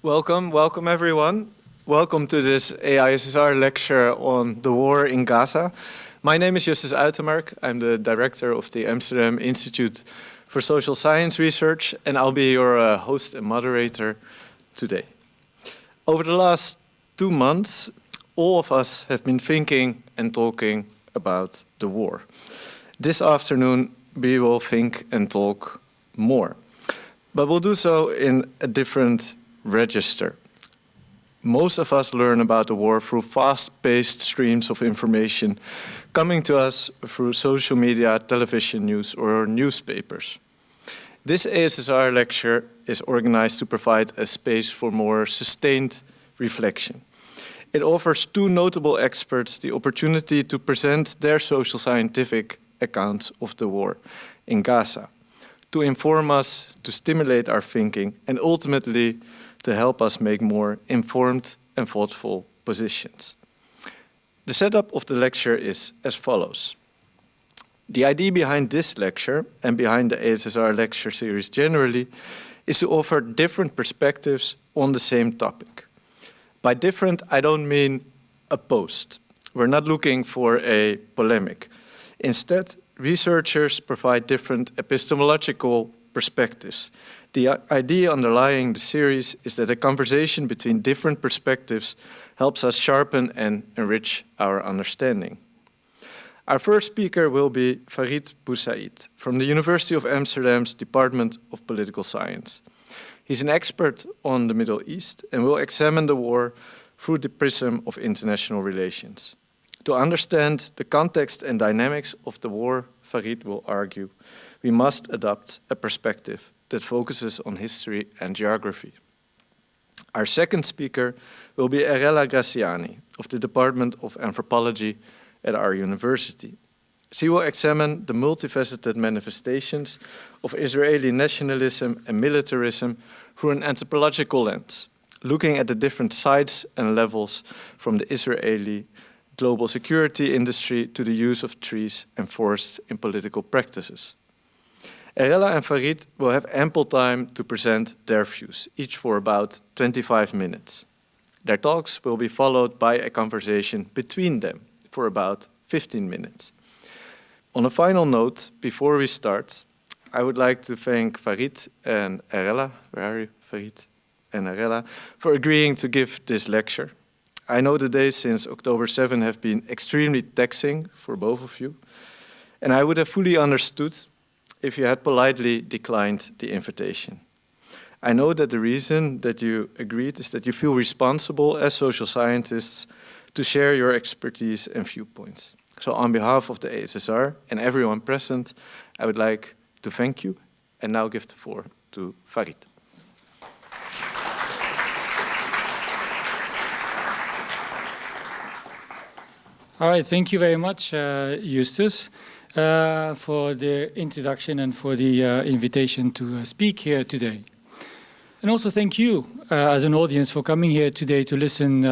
Welcome everyone. Welcome to this AISSR lecture on the war in Gaza. My name is Justus Uitermark. I'm the director of the Amsterdam Institute for Social Science Research, and I'll be your host and moderator today. Over the last 2 months, all of us have been thinking and talking about the war. This afternoon, we will think and talk more, but we'll do so in a different register. Most of us learn about the war through fast-paced streams of information coming to us through social media, television news, or newspapers. This AISSR lecture is organized to provide a space for more sustained reflection. It offers 2 notable experts the opportunity to present their social scientific accounts of the war in Gaza, to inform us, to stimulate our thinking, and ultimately to help us make more informed and thoughtful positions. The setup of the lecture is as follows. The idea behind this lecture and behind the AISSR lecture series generally is to offer different perspectives on the same topic. By different, I don't mean opposed. We're not looking for a polemic. Instead, researchers provide different epistemological perspectives. The idea underlying the series is that a conversation between different perspectives helps us sharpen and enrich our understanding. Our first speaker will be Farid Boussaid from the University of Amsterdam's Department of Political Science. He's an expert on the Middle East and will examine the war through the prism of international relations. To understand the context and dynamics of the war, Farid will argue, we must adopt a perspective that focuses on history and geography. Our second speaker will be Erella Grassiani of the Department of Anthropology at our university. She will examine the multifaceted manifestations of Israeli nationalism and militarism through an anthropological lens, looking at the different sides and levels from the Israeli global security industry to the use of trees and forests in political practices. Erella and Farid will have ample time to present their views, each for about 25 minutes. Their talks will be followed by a conversation between them for about 15 minutes. On a final note, before we start, I would like to thank Farid and Erella, where are you, Farid and Erella, for agreeing to give this lecture. I know the days since October 7 have been extremely taxing for both of you, and I would have fully understood if you had politely declined the invitation. I know that the reason that you agreed is that you feel responsible as social scientists to share your expertise and viewpoints. So on behalf of the AISSR and everyone present, I would like to thank you and now give the floor to Farid. All right, thank you very much, Justus, for the introduction and for the invitation to speak here today. And also thank you as an audience for coming here today to listen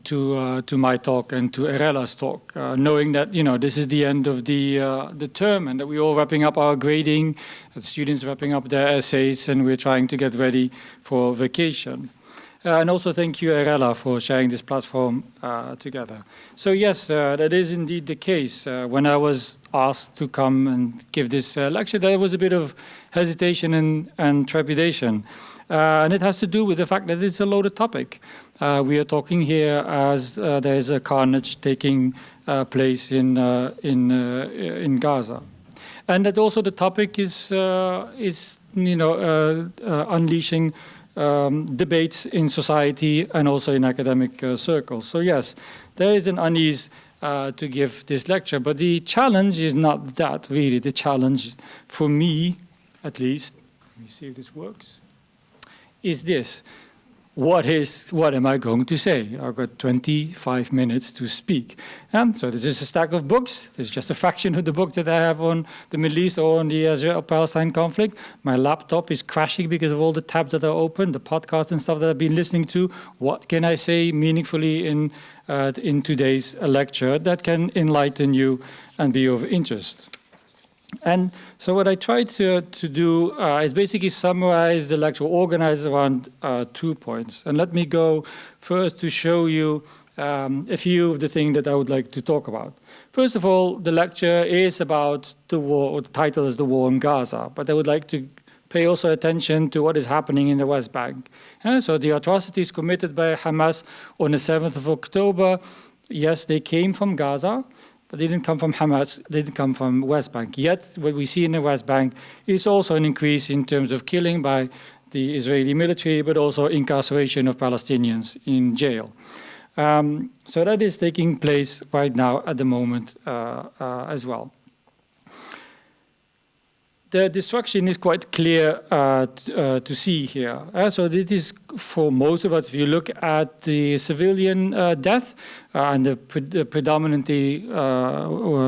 to my talk and to Erella's talk, knowing that this is the end of the term and that we're all wrapping up our grading, the students wrapping up their essays, and we're trying to get ready for vacation. And also thank you, Erella, for sharing this platform together. So yes, that is indeed the case. When I was asked to come and give this lecture, there was a bit of hesitation and trepidation. And it has to do with the fact that it's a loaded topic. We are talking here as there is a carnage taking place in Gaza. And that also the topic is unleashing debates in society and also in academic circles. So yes, there is an unease to give this lecture, but the challenge is not that really. The challenge for me, at least, let me see if this works, is this. What am I going to say? I've got 25 minutes to speak. And so this is a stack of books. This is just a fraction of the book that I have on the Middle East or on the Israel-Palestine conflict. My laptop is crashing because of all the tabs that are open, the podcasts and stuff that I've been listening to. What can I say meaningfully in today's lecture that can enlighten you and be of interest? And so what I tried to do is basically summarize the lecture, organize around 2 points. And let me go first to show you a few of the things that I would like to talk about. First of all, the lecture is about the war, or the title is The War in Gaza, but I would like to pay also attention to what is happening in the West Bank. So the atrocities committed by Hamas on the 7th of October, yes, they came from Gaza, but they didn't come from Hamas, they didn't come from West Bank. Yet what we see in the West Bank is also an increase in terms of killing by the Israeli military, but also incarceration of Palestinians in jail. So that is taking place right now at the moment as well. The destruction is quite clear to see here. So this is for most of us, if you look at the civilian death and the predominantly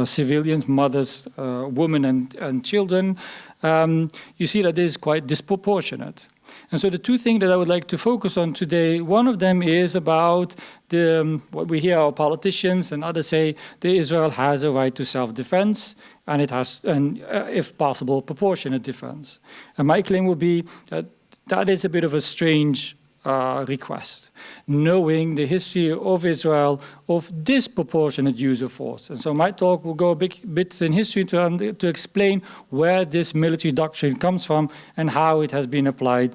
civilians, mothers, women and children, you see that this is quite disproportionate. And so the two things that I would like to focus on today, one of them is about what we hear our politicians and others say, that Israel has a right to self-defense, and it has, if possible, proportionate defense. And my claim will be that that is a bit of a strange request, knowing the history of Israel of disproportionate use of force. And so my talk will go a bit in history to explain where this military doctrine comes from and how it has been applied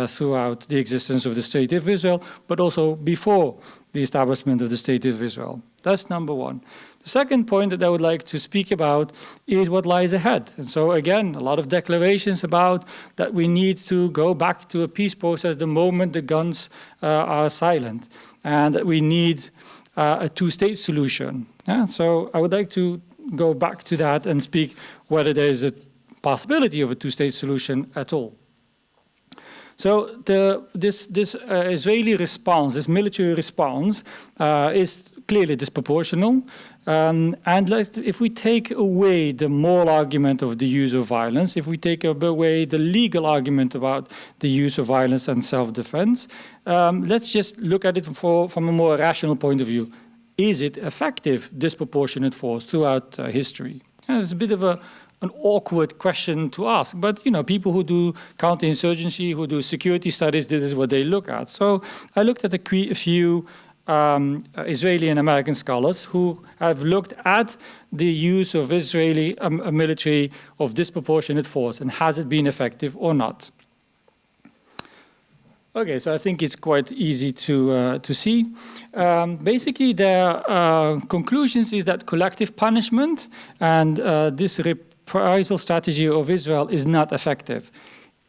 throughout the existence of the State of Israel, but also before the establishment of the State of Israel. That's number one. The second point that I would like to speak about is what lies ahead. And so again, a lot of declarations about that we need to go back to a peace process the moment the guns are silent, and that we need a two-state solution. So I would like to go back to that and speak whether there is a possibility of a two-state solution at all. So this Israeli response, this military response, is clearly disproportional. And if we take away the moral argument of the use of violence, if we take away the legal argument about the use of violence and self-defense, let's just look at it from a more rational point of view. Is it effective, disproportionate force throughout history? It's a bit of an awkward question to ask, but people who do counterinsurgency, who do security studies, this is what they look at. So I looked at a few Israeli and American scholars who have looked at the use of Israeli military of disproportionate force and has it been effective or not. Okay, so I think it's quite easy to see. Basically, their conclusions is that collective punishment and this reprisal strategy of Israel is not effective.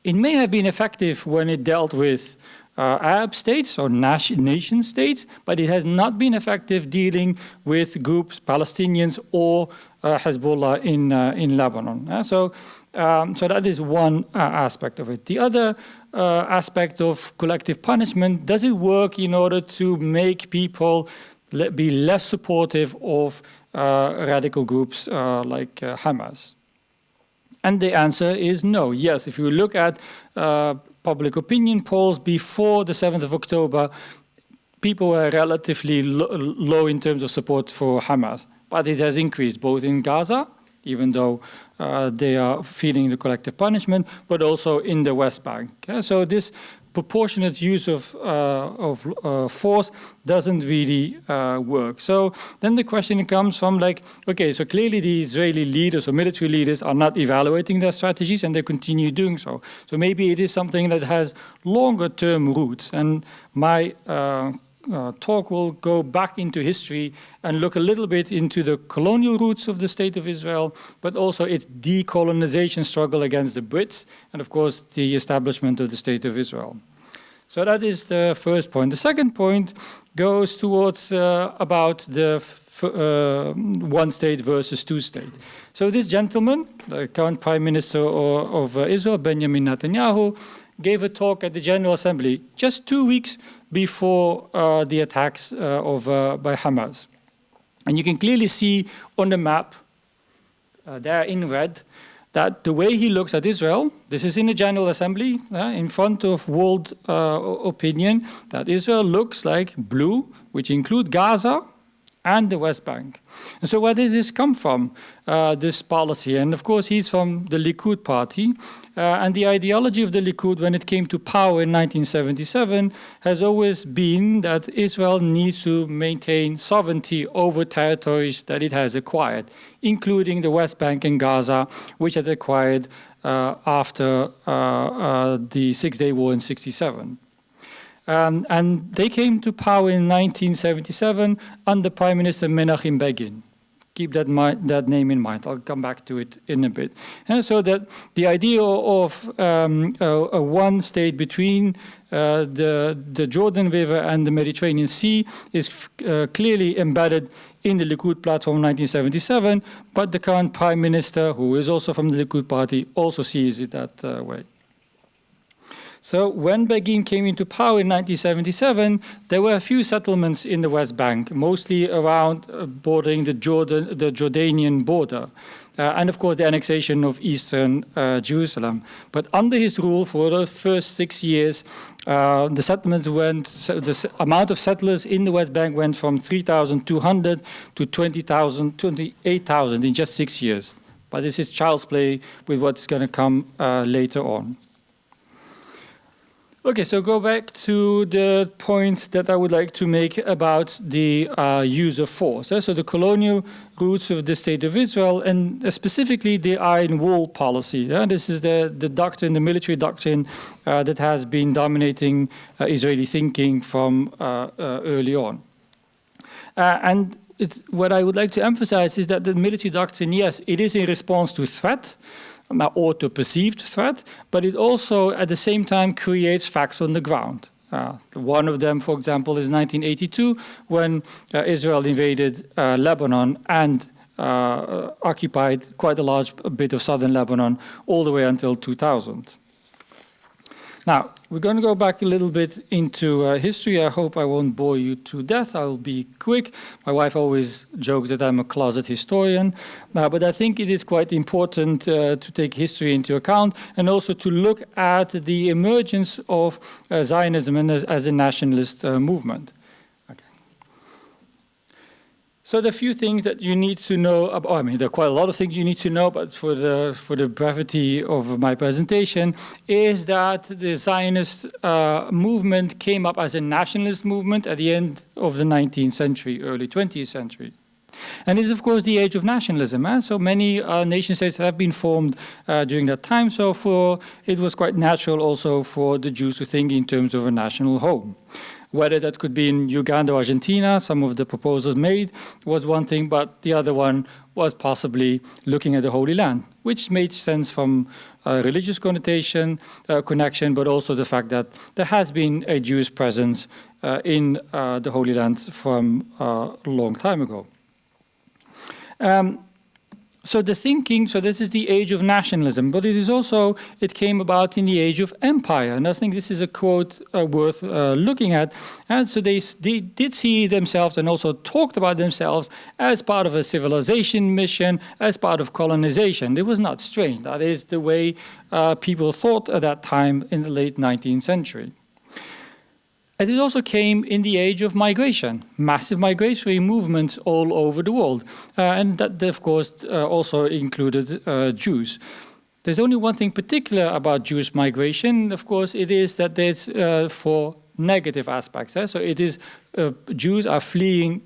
It may have been effective when it dealt with Arab states or nation states, but it has not been effective dealing with groups, Palestinians or Hezbollah in Lebanon. So that is one aspect of it. The other aspect of collective punishment, does it work in order to make people be less supportive of radical groups like Hamas? And the answer is no. Yes, if you look at public opinion polls before the 7th of October, people were relatively low in terms of support for Hamas. But it has increased both in Gaza, even though they are feeling the collective punishment, but also in the West Bank. So this proportionate use of force doesn't really work. So then the question comes from like, okay, so clearly the Israeli leaders or military leaders are not evaluating their strategies and they continue doing so. So maybe it is something that has longer term roots. And my talk will go back into history and look a little bit into the colonial roots of the State of Israel, but also its decolonization struggle against the Brits, and of course the establishment of the State of Israel. So that is the first point. The second point goes towards about the one state versus two state. So this gentleman, the current Prime Minister of Israel, Benjamin Netanyahu, gave a talk at the General Assembly just 2 weeks before the attacks by Hamas. And you can clearly see on the map, there in red, that the way he looks at Israel, this is in the General Assembly, in front of world opinion, that Israel looks like blue, which include Gaza, and the West Bank. And so where did this come from, this policy? And of course, he's from the Likud party. And the ideology of the Likud when it came to power in 1977 has always been that Israel needs to maintain sovereignty over territories that it has acquired, including the West Bank and Gaza, which it acquired after the Six-Day War in '67. And they came to power in 1977 under Prime Minister Menachem Begin. Keep that name in mind. I'll come back to it in a bit. And so that the idea of a one state between the Jordan River and the Mediterranean Sea is clearly embedded in the Likud platform 1977, but the current Prime Minister, who is also from the Likud party, also sees it that way. So when Begin came into power in 1977, there were a few settlements in the West Bank, mostly around bordering the Jordanian border, and of course the annexation of eastern Jerusalem. But under his rule, for the first 6 years, the settlements went, so the amount of settlers in the West Bank went from 3,200 to 28,000 in just 6 years. But this is child's play with what's going to come later on. Okay, so go back to the point that I would like to make about the use of force. So the colonial roots of the State of Israel, and specifically the iron wall policy. This is the doctrine, the military doctrine that has been dominating Israeli thinking from early on. And what I would like to emphasize is that the military doctrine, yes, it is in response to threat, or to perceived threat, but it also at the same time creates facts on the ground. One of them, for example, is 1982, when Israel invaded Lebanon and occupied quite a large bit of southern Lebanon all the way until 2000. Now, we're going to go back a little bit into history. I hope I won't bore you to death. I'll be quick. My wife always jokes that I'm a closet historian, but I think it is quite important to take history into account and also to look at the emergence of Zionism as a nationalist movement. So there are a few things that you need to know about, I mean, there are quite a lot of things you need to know, but for the brevity of my presentation, is that the Zionist movement came up as a nationalist movement at the end of the 19th century, early 20th century. And it is, of course, the age of nationalism. So many nation states have been formed during that time, so it was quite natural also for the Jews to think in terms of a national home. Whether that could be in Uganda or Argentina, some of the proposals made was one thing, but the other one was possibly looking at the Holy Land, which made sense from a religious connotation, connection, but also the fact that there has been a Jewish presence in the Holy Land from a long time ago. So the thinking, so this is the age of nationalism, but it is also, it came about in the age of empire. And I think this is a quote worth looking at. And so they did see themselves and also talked about themselves as part of a civilization mission, as part of colonization. It was not strange. That is the way people thought at that time in the late 19th century. And it also came in the age of migration, massive migratory movements all over the world. And that, of course, also included Jews. There's only one thing particular about Jewish migration, of course, it is that there's for negative aspects. So it is Jews are fleeing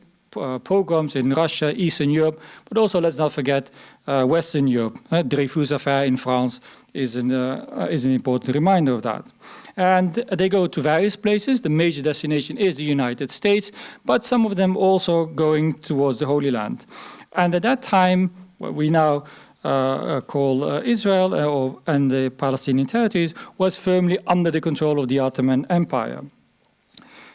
pogroms in Russia, Eastern Europe, but also let's not forget Western Europe. Dreyfus affair in France is an important reminder of that. And they go to various places. The major destination is the United States, but some of them also going towards the Holy Land. And at that time, what we now call Israel and the Palestinian territories was firmly under the control of the Ottoman Empire.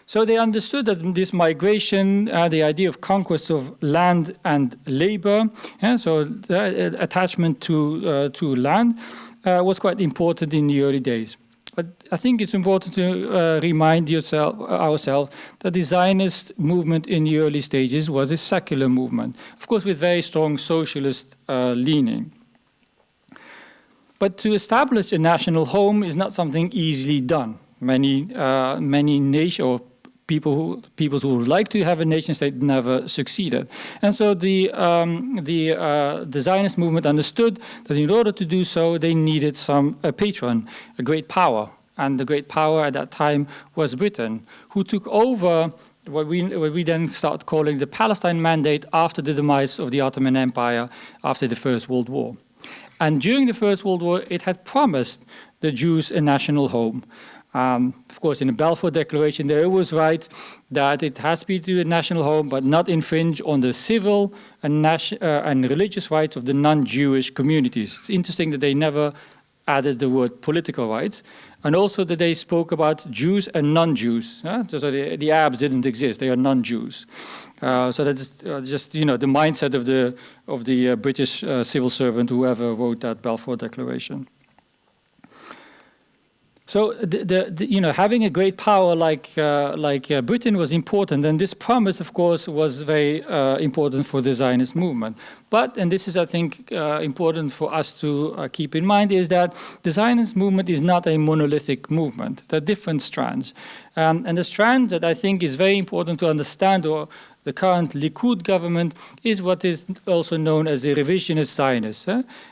So they understood that this migration, the idea of conquest of land and labor, so the attachment to land was quite important in the early days. But I think it's important to remind ourselves that the Zionist movement in the early stages was a secular movement, of course with very strong socialist leaning. But to establish a national home is not something easily done. Many nations or peoples who would like to have a nation state never succeeded. And so the Zionist movement understood that in order to do so, they needed a patron, a great power. And the great power at that time was Britain, who took over what we then start calling the Palestine Mandate after the demise of the Ottoman Empire after the First World War. And during the First World War, it had promised the Jews a national home. Of course, in the Balfour Declaration, they always write that it has to be a national home, but not infringe on the civil and religious rights of the non-Jewish communities. It's interesting that they never added the word political rights, and also that they spoke about Jews and non-Jews. So the Arabs didn't exist; they are non-Jews. So that's just the mindset of the British civil servant, whoever wrote that Balfour Declaration. So having a great power like Britain was important, and this promise, of course, was very important for the Zionist movement. But, and this is, I think, important for us to keep in mind, is that the Zionist movement is not a monolithic movement. There are different strands. And the strand that I think is very important to understand, or the current Likud government, is what is also known as the revisionist Zionists.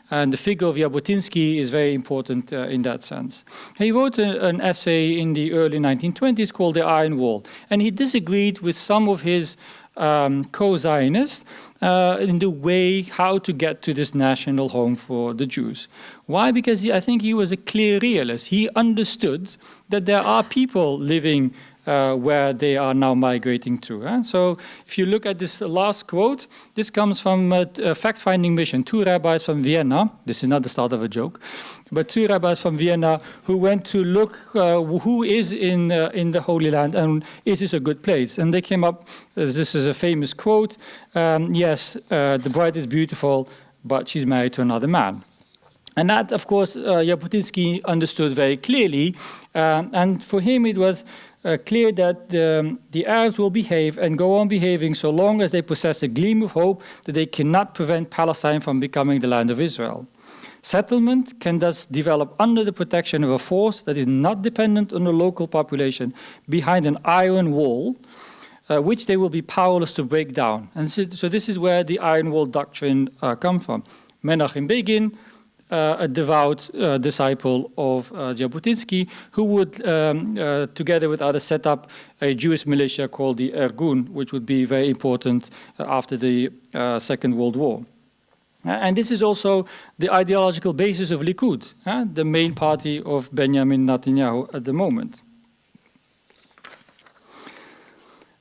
And the figure of Jabotinsky is very important in that sense. He wrote an essay in the early 1920s called The Iron Wall, and he disagreed with some of his co-Zionists in the way how to get to this national home for the Jews. Why? Because I think he was a clear realist. He understood that there are people living where they are now migrating to. So if you look at this last quote, this comes from a fact-finding mission, 2 rabbis from Vienna. This is not the start of a joke, but 2 rabbis from Vienna who went to look who is in the Holy Land and is this a good place. And they came up, this is a famous quote, yes, the bride is beautiful, but she's married to another man. And that, of course, Jabotinsky understood very clearly, and for him it was clear that the Arabs will behave and go on behaving so long as they possess a gleam of hope that they cannot prevent Palestine from becoming the land of Israel. Settlement can thus develop under the protection of a force that is not dependent on the local population behind an iron wall, which they will be powerless to break down. And so this is where the iron wall doctrine comes from. Menachem Begin, a devout disciple of Jabotinsky, who would, together with others, set up a Jewish militia called the Irgun, which would be very important after the Second World War. And this is also the ideological basis of Likud, the main party of Benjamin Netanyahu at the moment.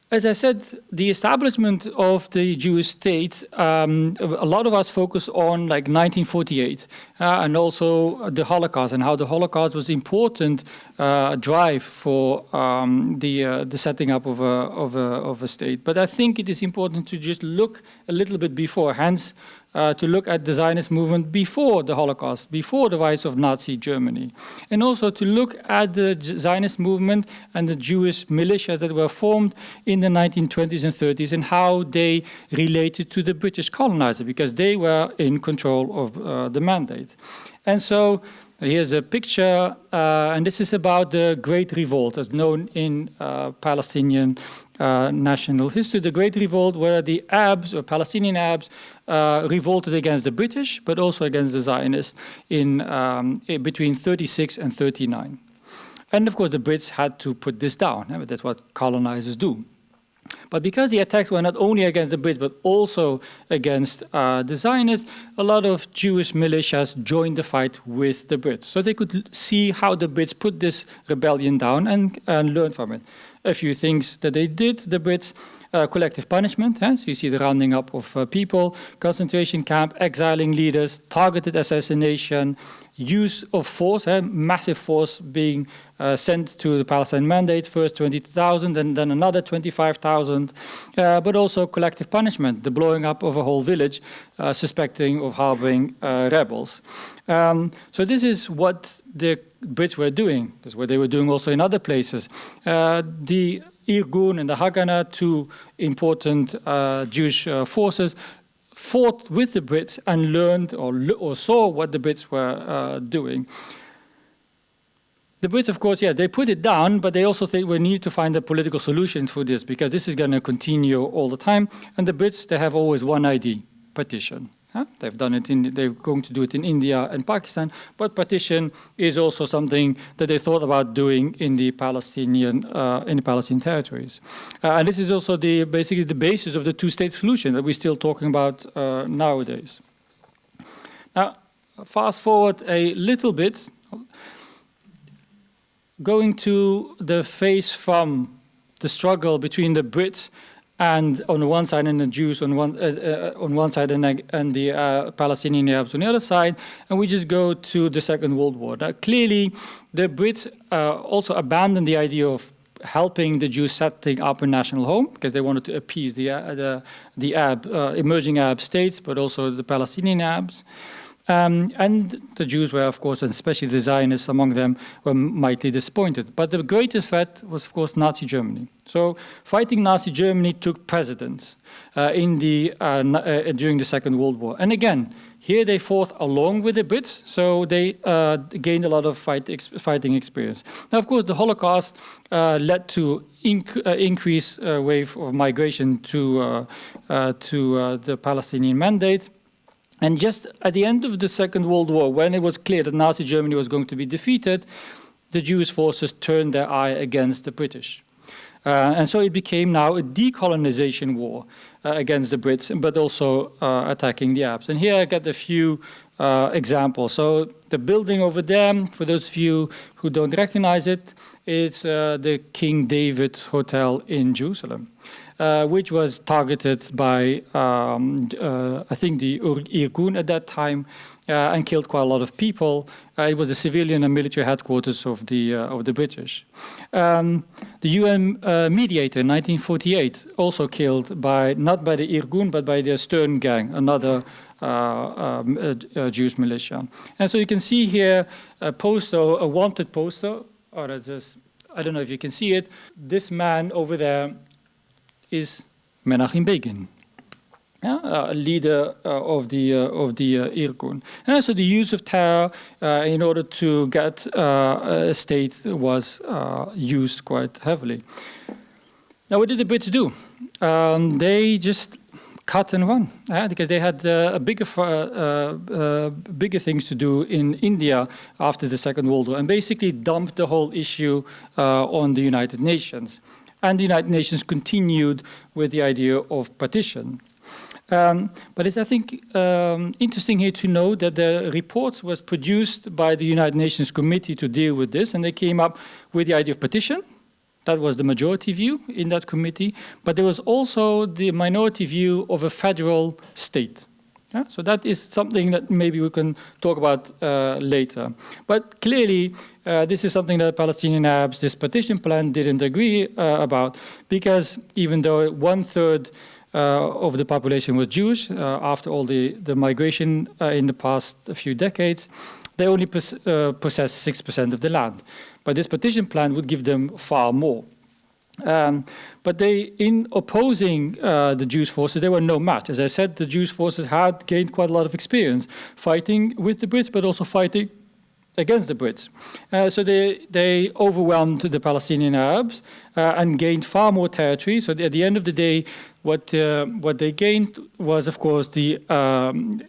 As I said, the establishment of the Jewish state, a lot of us focus on like 1948 and also the Holocaust and how the Holocaust was important drive for the setting up of a state. But I think it is important to just look a little bit before, hence to look at the Zionist movement before the Holocaust, before the rise of Nazi Germany. And also to look at the Zionist movement and the Jewish militias that were formed in the 1920s and 30s and how they related to the British colonizer, because they were in control of the mandate. And so here's a picture, and this is about the Great Revolt, as known in Palestinian national history. The Great Revolt, where the Arabs, or Palestinian Arabs, revolted against the British, but also against the Zionists in between 36 and 39. And of course, the Brits had to put this down. That's what colonizers do. But because the attacks were not only against the Brits, but also against the Zionists, a lot of Jewish militias joined the fight with the Brits. So they could see how the Brits put this rebellion down and learn from it. A few things that they did, the Brits, collective punishment. So you see the rounding up of people, concentration camp, exiling leaders, targeted assassination, use of force, massive force being sent to the Palestine Mandate, first 20,000 and then another 25,000, but also collective punishment, the blowing up of a whole village suspecting of harboring rebels. So this is what the Brits were doing. This is what they were doing also in other places. The Irgun and the Haganah, two important Jewish forces, fought with the Brits and learned or saw what the Brits were doing. The Brits, of course, yeah, they put it down, but they also think we need to find a political solution for this because this is going to continue all the time. And the Brits, they have always one idea: partition. They've done it they're going to do it in India and Pakistan, but partition is also something that they thought about doing in the Palestinian territories. And this is also basically the basis of the two-state solution that we're still talking about nowadays. Now, fast forward a little bit, going to the phase from the struggle between the Brits and on the one side and the Jews on one side and the Palestinian Arabs on the other side, and we just go to the Second World War. Now, clearly, the Brits also abandoned the idea of helping the Jews setting up a national home because they wanted to appease the emerging Arab states, but also the Palestinian Arabs. And the Jews were, of course, and especially the Zionists among them, were mightily disappointed. But the greatest threat was, of course, Nazi Germany. So fighting Nazi Germany took precedence during the Second World War. And again, here they fought along with the Brits, so they gained a lot of fighting experience. Now, of course, the Holocaust led to increased wave of migration to the Palestinian Mandate. And just at the end of the Second World War, when it was clear that Nazi Germany was going to be defeated, the Jewish forces turned their eye against the British. And so it became now a decolonization war against the Brits, but also attacking the Arabs. And here I got a few examples. So the building over there, for those of you who don't recognize it, is the King David Hotel in Jerusalem. Which was targeted by, I think, the Irgun at that time, and killed quite a lot of people. It was the civilian and military headquarters of the British. The UN mediator in 1948 also killed not by the Irgun, but by the Stern Gang, another Jewish militia. And so you can see here a poster, a wanted poster, or that's just, I don't know if you can see it. This man over there is Menachem Begin, a leader of the Irgun. And so the use of terror in order to get a state was used quite heavily. Now, what did the Brits do? They just cut and run because they had bigger things to do in India after the Second World War, and basically dumped the whole issue on the United Nations. And the United Nations continued with the idea of partition. But it's, I think, interesting here to know that the report was produced by the United Nations Committee to deal with this, and they came up with the idea of partition. That was the majority view in that committee. But there was also the minority view of a federal state. So that is something that maybe we can talk about later. But clearly, this is something that Palestinian Arabs, this partition plan, didn't agree about, because even though 1/3 of the population was Jewish, after all the migration in the past few decades, they only possess 6% of the land. But this partition plan would give them far more. But in opposing the Jewish forces, they were no match. As I said, the Jewish forces had gained quite a lot of experience fighting with the Brits, but also fighting against the Brits. So they overwhelmed the Palestinian Arabs and gained far more territory. So at the end of the day, what they gained was, of course, the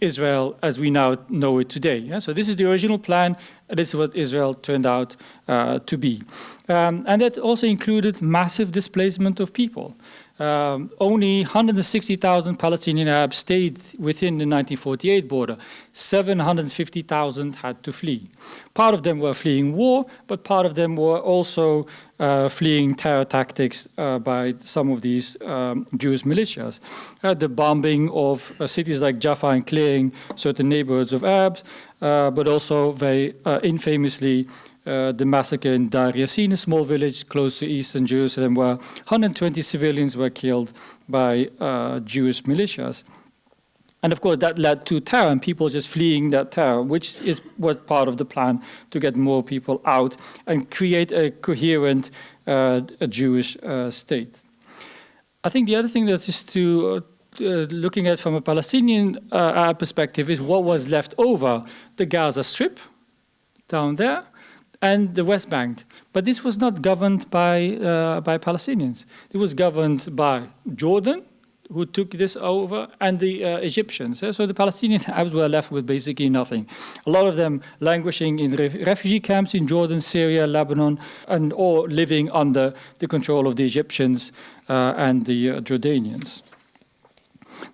Israel as we now know it today. So this is the original plan, and this is what Israel turned out to be. And that also included massive displacement of people. Only 160,000 Palestinian Arabs stayed within the 1948 border. 750,000 had to flee. Part of them were fleeing war, but part of them were also fleeing terror tactics by some of these Jewish militias. The bombing of cities like Jaffa and clearing certain neighborhoods of Arabs, but also very infamously the massacre in Dar Yassin, a small village close to eastern Jerusalem, where 120 civilians were killed by Jewish militias. And of course, that led to terror and people just fleeing that terror, which was part of the plan to get more people out and create a coherent Jewish state. I think the other thing that is looking at from a Palestinian perspective is what was left over, the Gaza Strip down there, and the West Bank. But this was not governed by Palestinians. It was governed by Jordan, who took this over, and the Egyptians. So the Palestinian Arabs were left with basically nothing. A lot of them languishing in refugee camps in Jordan, Syria, Lebanon, and or living under the control of the Egyptians and the Jordanians.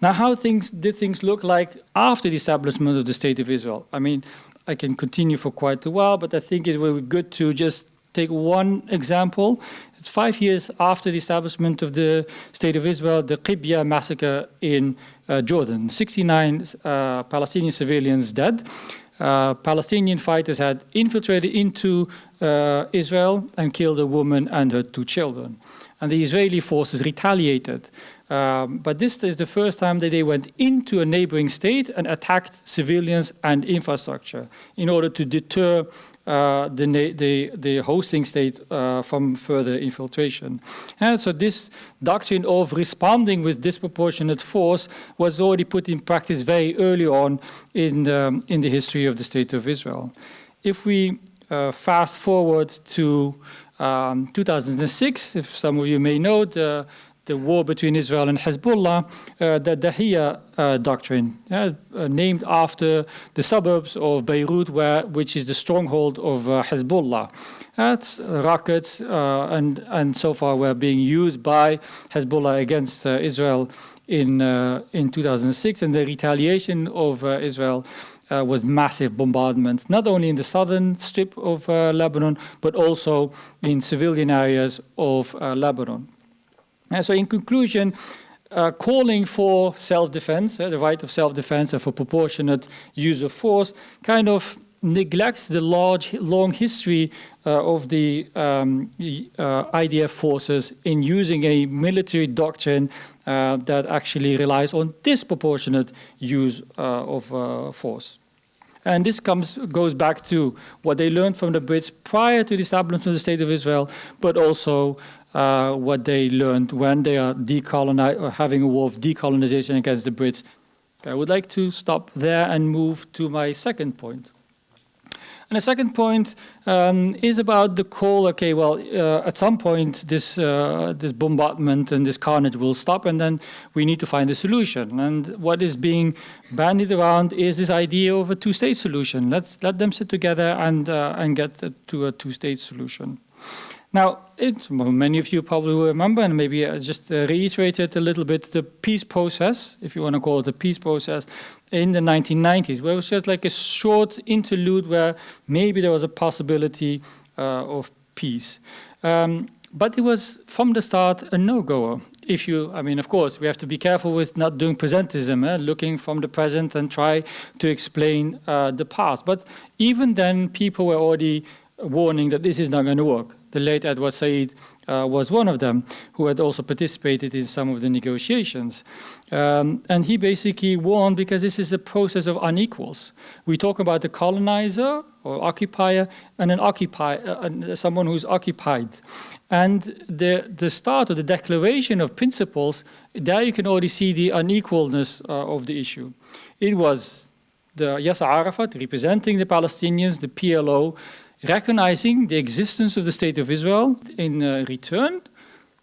Now, how did things look like after the establishment of the State of Israel? I mean, I can continue for quite a while, but I think it will be good to just take one example. It's 5 years after the establishment of the State of Israel, the Qibya massacre in Jordan. 69 Palestinian civilians dead. Palestinian fighters had infiltrated into Israel and killed a woman and her 2 children. And the Israeli forces retaliated. But this is the first time that they went into a neighboring state and attacked civilians and infrastructure in order to deter the hosting state from further infiltration. And so this doctrine of responding with disproportionate force was already put in practice very early on in the history of the State of Israel. If we fast forward to 2006, if some of you may know, the war between Israel and Hezbollah, the Dahiyya doctrine, named after the suburbs of Beirut, which is the stronghold of Hezbollah. Rockets and so far were being used by Hezbollah against Israel in 2006, and the retaliation of Israel was massive bombardment, not only in the southern strip of Lebanon, but also in civilian areas of Lebanon. And so in conclusion, calling for self-defense, the right of self-defense and for proportionate use of force, kind of neglects the long history of the IDF forces in using a military doctrine that actually relies on disproportionate use of force. And this goes back to what they learned from the Brits prior to the establishment of the State of Israel, but also what they learned when they are having a war of decolonization against the Brits. I would like to stop there and move to my second point. And the second point is about the call, okay, well, at some point this bombardment and this carnage will stop, and then we need to find a solution. And what is being bandied around is this idea of a two-state solution. Let them sit together and get to a two-state solution. Now, many of you probably will remember, and maybe I just reiterated a little bit, the peace process, if you want to call it the peace process, in the 1990s, where it was just like a short interlude where maybe there was a possibility of peace. But it was, from the start, a no-goer. Of course, we have to be careful with not doing presentism, looking from the present and try to explain the past. But even then, people were already warning that this is not going to work. The late Edward Said was one of them, who had also participated in some of the negotiations. And he basically warned, because this is a process of unequals. We talk about the colonizer or occupier and someone who's occupied. And the start of the declaration of principles, there you can already see the unequalness of the issue. It was the Yasser Arafat representing the Palestinians, the PLO, recognizing the existence of the State of Israel. In return,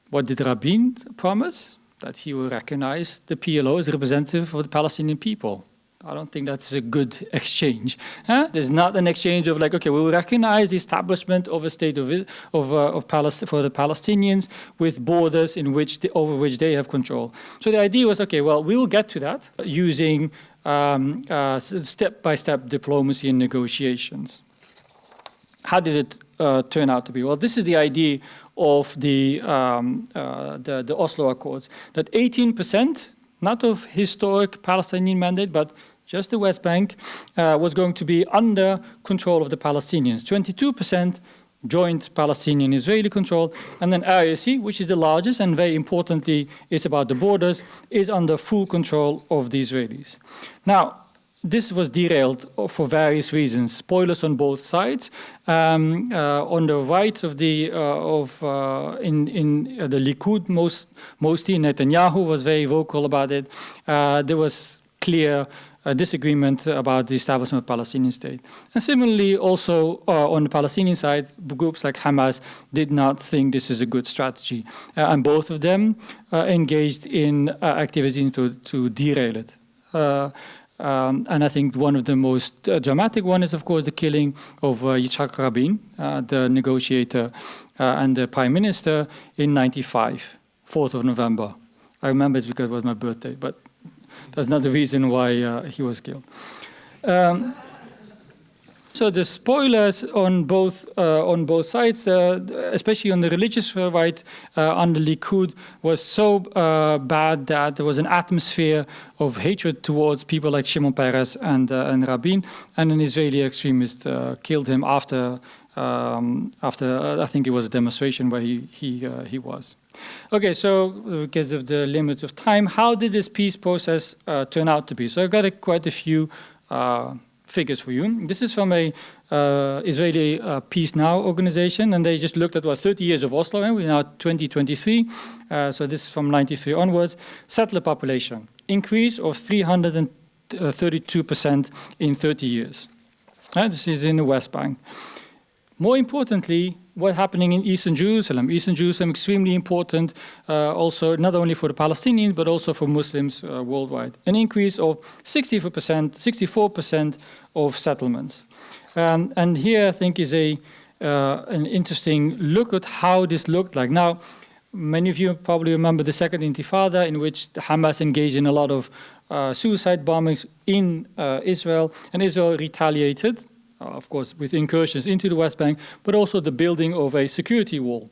what did Rabin promise? That he will recognize the PLO as a representative of the Palestinian people. I don't think that's a good exchange. There's not an exchange of like, okay, we will recognize the establishment of a state for the Palestinians with borders over which they have control. So the idea was, okay, well, we will get to that using step-by-step diplomacy and negotiations. How did it turn out to be? Well, this is the idea of the Oslo Accords, that 18%, not of historic Palestinian mandate, but just the West Bank, was going to be under control of the Palestinians. 22% joint Palestinian-Israeli control, and then Area C, which is the largest, and very importantly, it's about the borders, is under full control of the Israelis. Now, this was derailed for various reasons. Spoilers on both sides. On the right of the Likud, mostly Netanyahu was very vocal about it. There was clear disagreement about the establishment of a Palestinian state. And similarly, also on the Palestinian side, groups like Hamas did not think this is a good strategy. And both of them engaged in activities to derail it. And I think one of the most dramatic one is, of course, the killing of Yitzhak Rabin, the negotiator and the prime minister in '95, 4th of November. I remember it because it was my birthday, but that's not the reason why he was killed. So the spoilers on both sides, especially on the religious right, on the Likud, was so bad that there was an atmosphere of hatred towards people like Shimon Peres and Rabin, and an Israeli extremist killed him after I think it was a demonstration where he was. Okay, so because of the limit of time, how did this peace process turn out to be? So I've got quite a few figures for you. This is from a Israeli Peace Now organization, and they just looked at 30 years of Oslo, and we're now 2023, so this is from 93 onwards. Settler population, increase of 332% in 30 years. This is in the West Bank. More importantly, what's happening in Eastern Jerusalem. Eastern Jerusalem, extremely important, also not only for the Palestinians, but also for Muslims worldwide. An increase of 64% of settlements. And here, I think, is an interesting look at how this looked like. Now, many of you probably remember the Second Intifada, in which Hamas engaged in a lot of suicide bombings in Israel, and Israel retaliated. Of course, with incursions into the West Bank, but also the building of a security wall.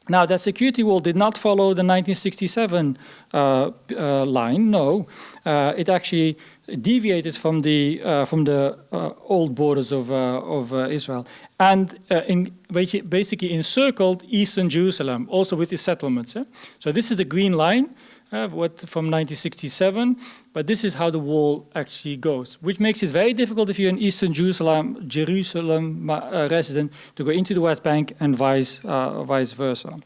Now, that security wall did not follow the 1967 line. No, it actually deviated from the old borders of Israel, and basically encircled Eastern Jerusalem, also with the settlements. So this is the green line. From 1967, but this is how the wall actually goes, which makes it very difficult if you're an Eastern Jerusalem resident to go into the West Bank and vice versa.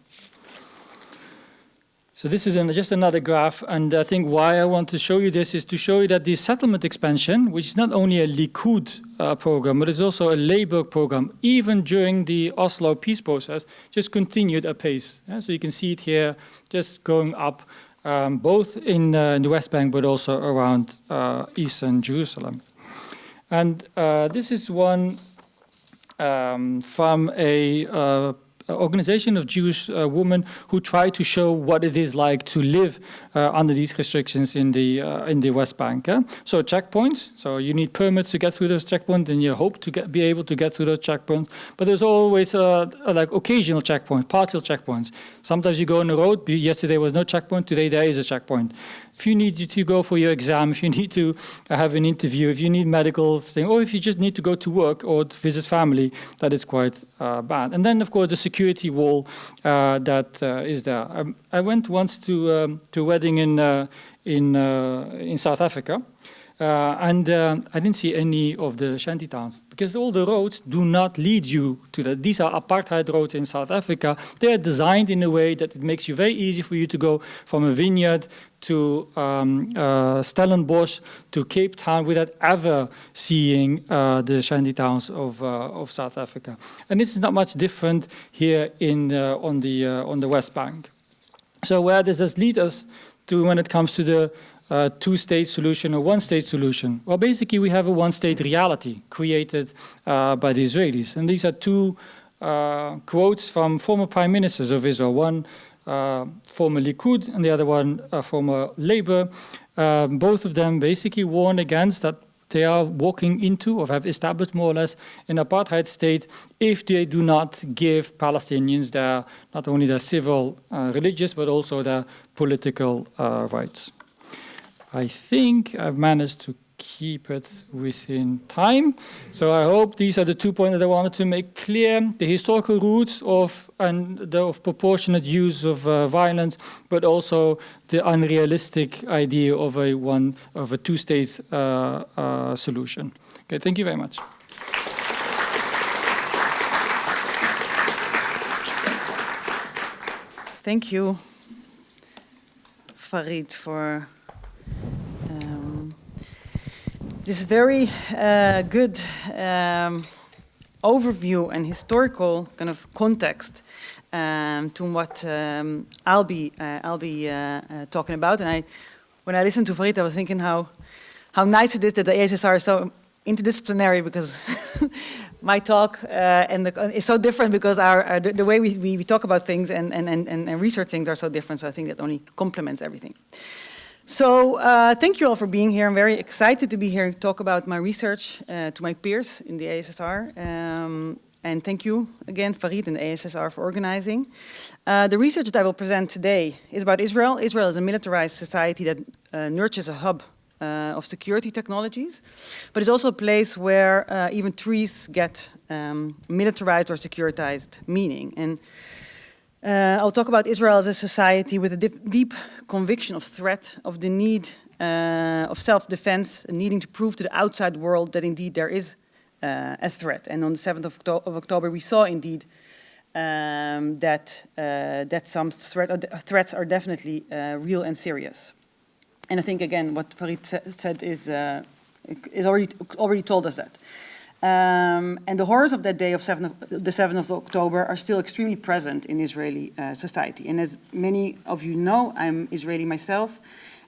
So this is just another graph, and I think why I want to show you this is to show you that the settlement expansion, which is not only a Likud program, but it's also a labor program, even during the Oslo peace process, just continued apace. So you can see it here, just going up. Both in the West Bank, but also around Eastern Jerusalem. And this is one from a organization of Jewish women who try to show what it is like to live under these restrictions in the West Bank. So checkpoints, so you need permits to get through those checkpoints, and you hope to be able to get through those checkpoints. But there's always like occasional checkpoints, partial checkpoints. Sometimes you go on the road. Yesterday was no checkpoint. Today there is a checkpoint. If you need to go for your exam, if you need to have an interview, if you need medical thing, or if you just need to go to work or to visit family, that is quite bad. And then, of course, the security wall that is there. I went once to a wedding in South Africa, and I didn't see any of the shanty towns because all the roads do not lead you to that. These are apartheid roads in South Africa. They are designed in a way that it makes you very easy for you to go from a vineyard to Stellenbosch to Cape Town without ever seeing the shanty towns of South Africa. And this is not much different here on the West Bank. So where does this lead us to when it comes to the two-state solution or one-state solution? Well, basically, we have a one-state reality created by the Israelis. And these are two quotes from former prime ministers of Israel. One former Likud and the other one former Labour. Both of them basically warn against that they are walking into or have established more or less an apartheid state if they do not give Palestinians not only their civil, religious, but also their political rights. I think I've managed to keep it within time. So I hope these are the 2 points that I wanted to make clear. The historical roots of proportionate use of violence, but also the unrealistic idea of a two-state solution. Okay, thank you very much. Thank you, Farid, for this very good overview and historical kind of context to what I'll be talking about. And when I listened to Farid, I was thinking how nice it is that the AISSR is so interdisciplinary, because my talk is so different, because the way we talk about things and research things are so different. So I think that only complements everything. So thank you all for being here. I'm very excited to be here and talk about my research to my peers in the AISSR. And thank you again, Farid and the AISSR, for organizing. The research that I will present today is about Israel. Israel is a militarized society that nurtures a hub of security technologies, but it's also a place where even trees get militarized or securitized meaning. And I'll talk about Israel as a society with a deep conviction of threat, of the need of self-defense, needing to prove to the outside world that indeed there is a threat. And on the 7th of October, we saw indeed that some threats are definitely real and serious. And I think, again, what Farid said is already told us that. And the horrors of that day of the 7th of October are still extremely present in Israeli society. And as many of you know, I'm Israeli myself,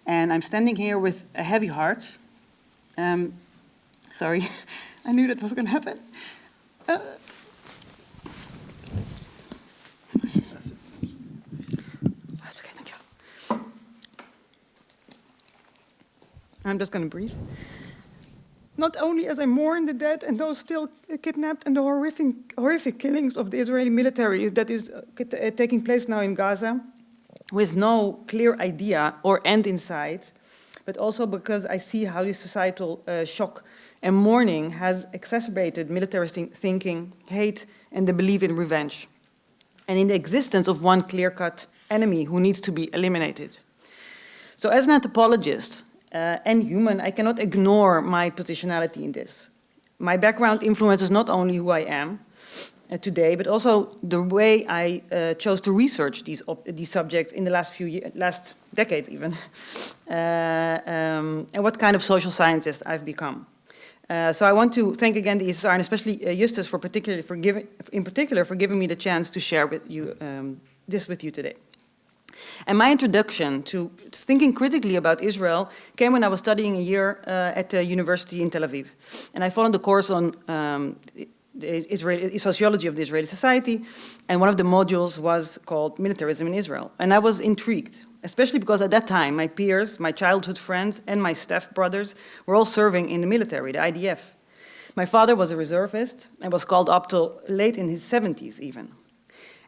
and I'm standing here with a heavy heart. Sorry, I knew that was going to happen. That's okay, thank you. I'm just going to breathe. Not only as I mourn the dead and those still kidnapped and the horrific killings of the Israeli military that is taking place now in Gaza, with no clear idea or end in sight, but also because I see how this societal shock and mourning has exacerbated militarist thinking, hate, and the belief in revenge, and in the existence of one clear-cut enemy who needs to be eliminated. So as an anthropologist, and human, I cannot ignore my positionality in this. My background influences not only who I am today, but also the way I chose to research these subjects in the last decade even, and what kind of social scientist I've become. So I want to thank again the AISSR, and especially Justus for giving me the chance to share with you this with you today. And my introduction to thinking critically about Israel came when I was studying a year at the university in Tel Aviv. And I followed the course on the sociology of the Israeli society, and one of the modules was called Militarism in Israel. And I was intrigued, especially because at that time, my peers, my childhood friends, and my staff brothers were all serving in the military, the IDF. My father was a reservist and was called up till late in his 70s even.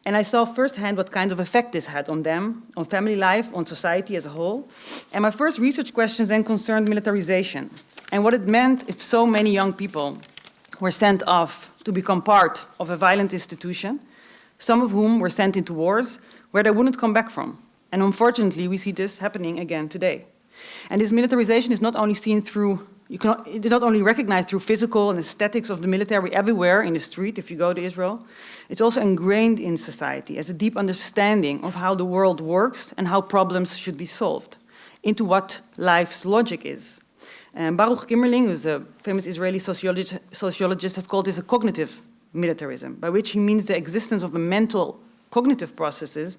And I saw firsthand what kind of effect this had on them, on family life, on society as a whole. And my first research questions then concerned militarization and what it meant if so many young people were sent off to become part of a violent institution, some of whom were sent into wars where they wouldn't come back from. And unfortunately, we see this happening again today. And this militarization is not only seen through, it is not only recognized through physical and aesthetics of the military everywhere in the street if you go to Israel, it's also ingrained in society as a deep understanding of how the world works and how problems should be solved, into what life's logic is. Baruch Kimmerling, who's a famous Israeli sociologist, has called this a cognitive militarism, by which he means the existence of a mental cognitive processes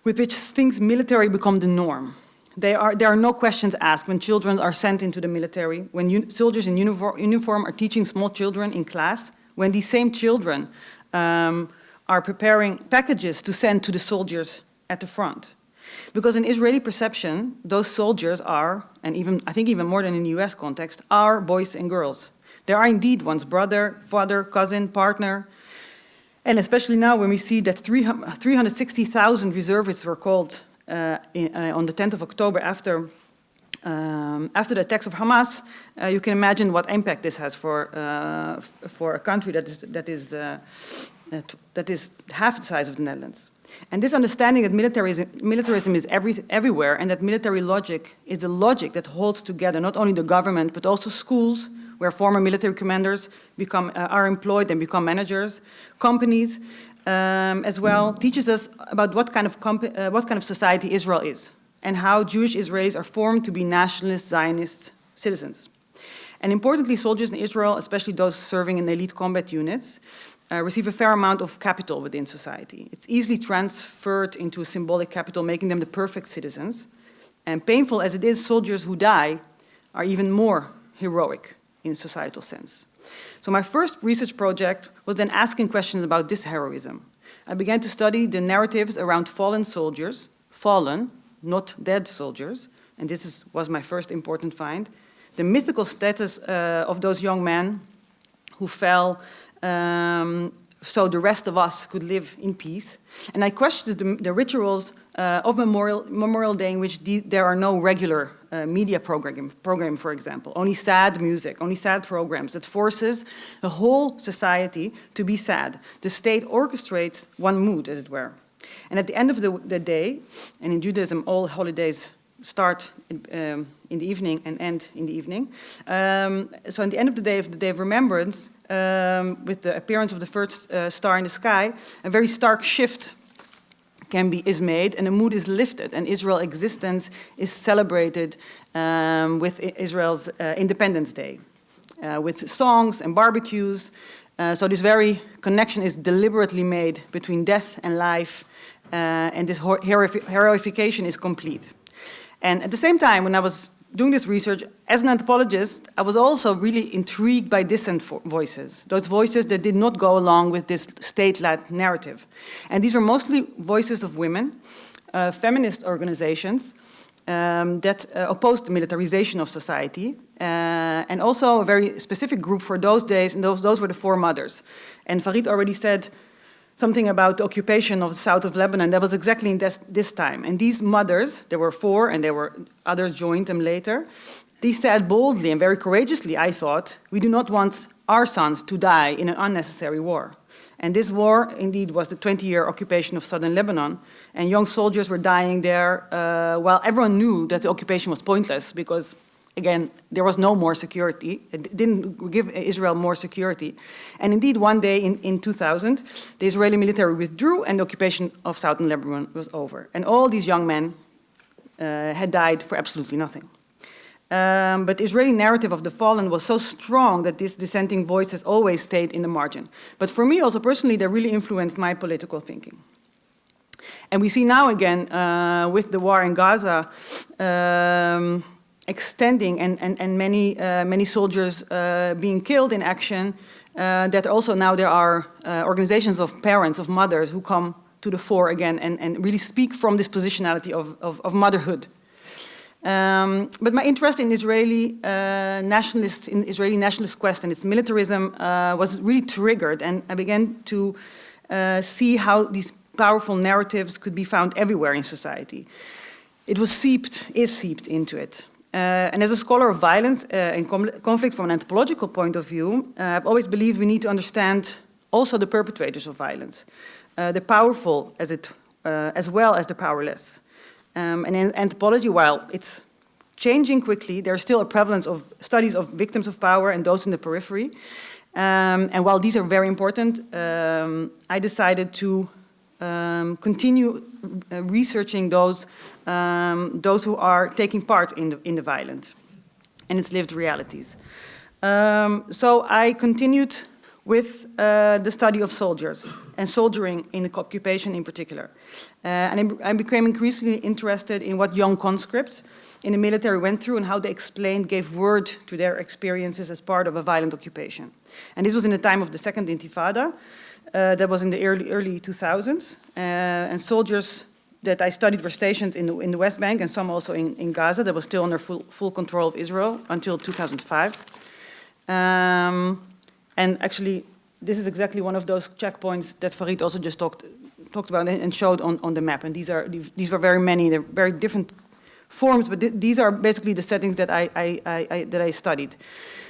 with which things military become the norm. There are no questions asked when children are sent into the military, when soldiers in uniform are teaching small children in class, when these same children are preparing packages to send to the soldiers at the front. Because in Israeli perception, those soldiers are, and even I think even more than in the US context, are boys and girls. They are indeed one's brother, father, cousin, partner. And especially now when we see that 360,000 reservists were called on the 10th of October after the attacks of Hamas, you can imagine what impact this has for a country that is half the size of the Netherlands. And this understanding that militarism is everywhere, and that military logic is the logic that holds together not only the government but also schools, where former military commanders are employed and become managers, companies as well, teaches us about what kind of society Israel is, and how Jewish Israelis are formed to be nationalist Zionist citizens. And importantly, soldiers in Israel, especially those serving in elite combat units, receive a fair amount of capital within society. It's easily transferred into a symbolic capital, making them the perfect citizens. And painful as it is, soldiers who die are even more heroic in a societal sense. So my first research project was then asking questions about this heroism. I began to study the narratives around fallen soldiers, fallen, not dead soldiers, and this was my first important find, the mythical status of those young men who fell so the rest of us could live in peace. And I questioned the rituals of Memorial Day in which there are no regular media program, for example, only sad music, only sad programs that forces the whole society to be sad. The state orchestrates one mood, as it were. And at the end of the day, and in Judaism all holidays start in the evening and end in the evening. So at the end of the Day of Remembrance, with the appearance of the first star in the sky, a very stark shift is made, and the mood is lifted, and Israel's existence is celebrated with Israel's Independence Day, with songs and barbecues. So this very connection is deliberately made between death and life, and this heroification is complete. And at the same time, when I was doing this research, as an anthropologist, I was also really intrigued by dissident voices, those voices that did not go along with this state-led narrative. And these were mostly voices of women, feminist organizations that opposed the militarization of society, and also a very specific group for those days, and those were the four mothers. And Farid already said something about the occupation of the south of Lebanon. That was exactly in this time. And these mothers, there were four, and others joined them later. They said boldly and very courageously, I thought, we do not want our sons to die in an unnecessary war. And this war, indeed, was the 20-year occupation of southern Lebanon. And young soldiers were dying there while everyone knew that the occupation was pointless because, again, there was no more security. It didn't give Israel more security. And indeed, one day in 2000, the Israeli military withdrew and the occupation of southern Lebanon was over. And all these young men had died for absolutely nothing. But the Israeli narrative of the fallen was so strong that these dissenting voices always stayed in the margin. But for me, also personally, they really influenced my political thinking. And we see now again, with the war in Gaza, extending and many soldiers being killed in action, that also now there are organizations of parents, of mothers who come to the fore again and really speak from this positionality of motherhood. But my interest in Israeli nationalist quest and its militarism was really triggered, and I began to see how these powerful narratives could be found everywhere in society. It is seeped into it. And as a scholar of violence and conflict from an anthropological point of view, I've always believed we need to understand also the perpetrators of violence, the powerful as well as the powerless. And in anthropology, while it's changing quickly, there's still a prevalence of studies of victims of power and those in the periphery. And while these are very important, I decided to continue researching those who are taking part in the violence and its lived realities. So I continued with the study of soldiers and soldiering in the occupation in particular. And I became increasingly interested in what young conscripts in the military went through and how they gave word to their experiences as part of a violent occupation. And this was in the time of the Second Intifada. That was in the early 2000s. And soldiers that I studied were stationed in the West Bank and some also in Gaza. That was still under full control of Israel until 2005. And actually, this is exactly one of those checkpoints that Farid also just talked about and showed on the map. And these were very many, they're very different forms, but these are basically the settings that I studied.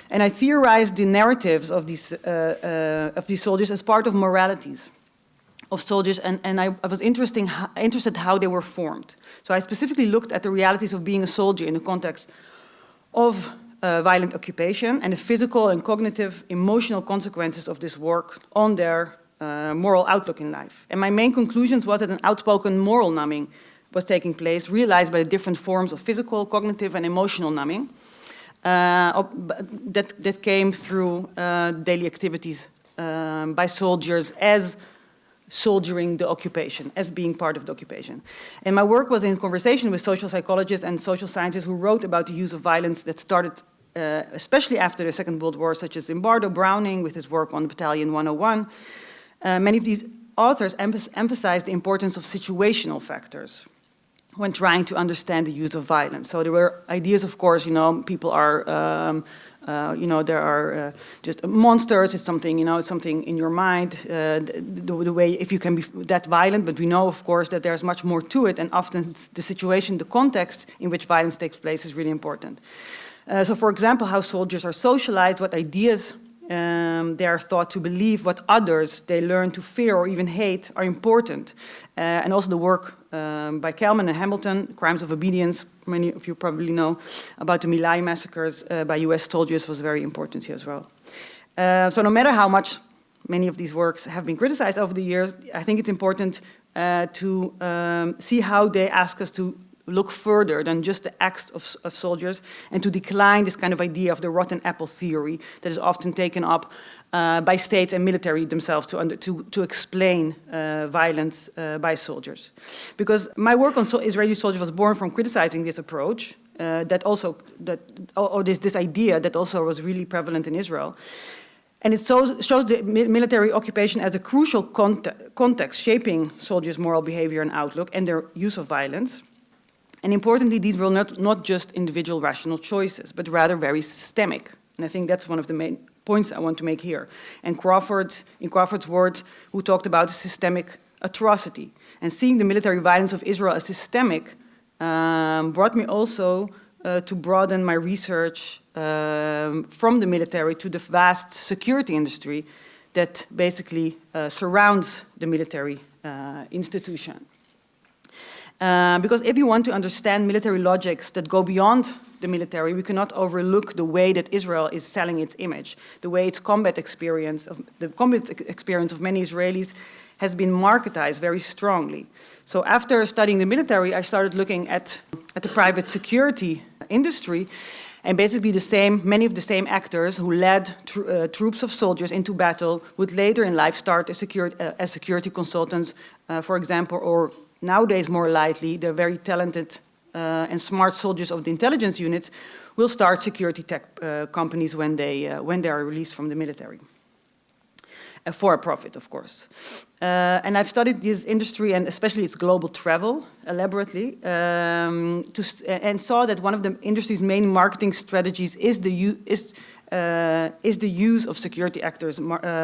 And I theorized the narratives of these soldiers as part of moralities of soldiers, and I was interested how they were formed. So I specifically looked at the realities of being a soldier in the context of violent occupation and the physical and cognitive, emotional consequences of this work on their moral outlook in life. And my main conclusions was that an outspoken moral numbing was taking place, realized by the different forms of physical, cognitive, and emotional numbing. that came through daily activities by soldiers as soldiering the occupation, as being part of the occupation. And my work was in conversation with social psychologists and social scientists who wrote about the use of violence that started especially after the Second World War, such as Zimbardo, Browning with his work on Battalion 101. Many of these authors emphasized the importance of situational factors when trying to understand the use of violence. So there were ideas, of course, people are, there are just monsters, it's something, it's something in your mind, the way, if you can be that violent, but we know, of course, that there's much more to it, and often the situation, the context in which violence takes place is really important. So, for example, how soldiers are socialized, what ideas they are thought to believe, what others they learn to fear or even hate are important. And also the work by Kelman and Hamilton, Crimes of Obedience, many of you probably know, about the My Lai massacres by US soldiers was very important here as well. So no matter how much many of these works have been criticized over the years, I think it's important to see how they ask us to look further than just the acts of soldiers and to decline this kind of idea of the rotten apple theory that is often taken up by states and military themselves to explain violence by soldiers. Because my work on Israeli soldiers was born from criticizing this approach this idea that also was really prevalent in Israel. And it shows the military occupation as a crucial context shaping soldiers' moral behavior and outlook and their use of violence. And importantly, these were not just individual rational choices, but rather very systemic. And I think that's one of the main points I want to make here. And in Crawford's words, who talked about systemic atrocity. And seeing the military violence of Israel as systemic brought me also to broaden my research from the military to the vast security industry that basically surrounds the military institution. Because if you want to understand military logics that go beyond the military, we cannot overlook the way that Israel is selling its image, the way its combat experience of many Israelis has been marketized very strongly. So after studying the military, I started looking at the private security industry, and basically many of the same actors who led troops of soldiers into battle would later in life start as security consultants, for example, or nowadays, more likely, the very talented and smart soldiers of the intelligence units will start security tech companies when they are released from the military. For a profit, of course. And I've studied this industry and especially its global travel elaborately and saw that one of the industry's main marketing strategies is the use of security actors'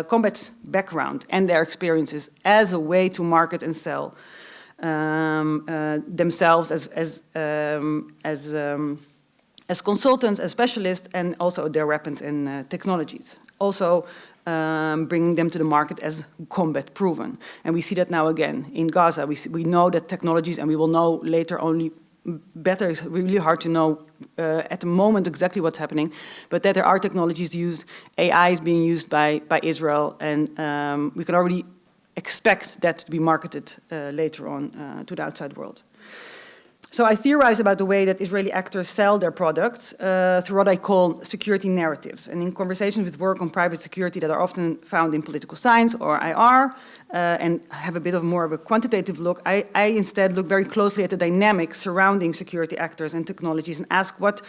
combat background and their experiences as a way to market and sell themselves as consultants, as specialists, and also their weapons and technologies. Also bringing them to the market as combat proven. And we see that now again in Gaza. We know that technologies, and we will know later only better, it's really hard to know at the moment exactly what's happening, but that there are technologies used, AI is being used by Israel, and we can already expect that to be marketed later on to the outside world. So I theorize about the way that Israeli actors sell their products through what I call security narratives. And in conversations with work on private security that are often found in political science or IR, and have a bit of more of a quantitative look, I instead look very closely at the dynamics surrounding security actors and technologies and ask what